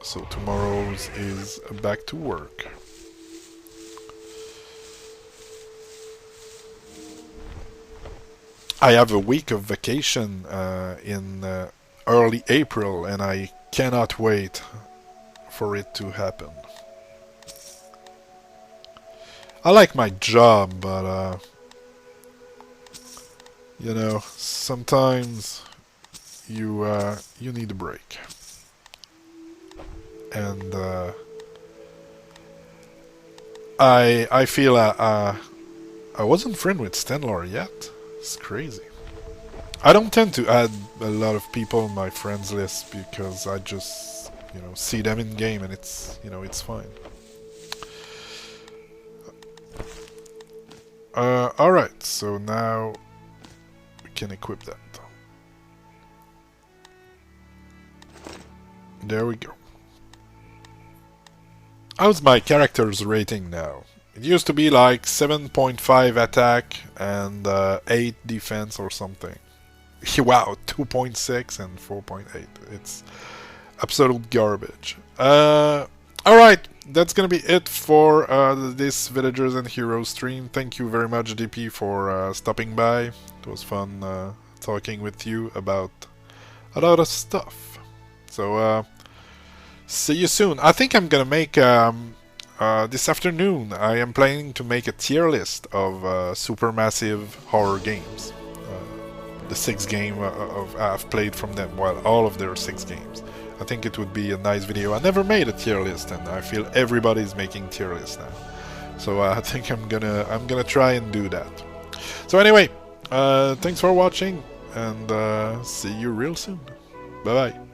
Speaker 1: so tomorrow's is back to work. I have a week of vacation in early April, and I cannot wait for it to happen. I like my job, but you know, sometimes you need a break. And I feel I wasn't friend with Stenlar yet. It's crazy. I don't tend to add a lot of people on my friends list because I just, you know, see them in game and it's, you know, it's fine. Alright, so now we can equip that. There we go. How's my character's rating now? It used to be like 7.5 attack and 8 defense or something. Wow, 2.6 and 4.8. It's absolute garbage. Alright, that's gonna be it for this Villagers and Heroes stream. Thank you very much, DP, for stopping by. It was fun talking with you about a lot of stuff. So, see you soon. I think I'm gonna make, this afternoon, I am planning to make a tier list of supermassive horror games. The 6 games I've played from them, well, all of their 6 games. I think it would be a nice video. I never made a tier list, and I feel everybody's making tier lists now. So I think I'm gonna try and do that. So anyway, thanks for watching, and see you real soon. Bye bye.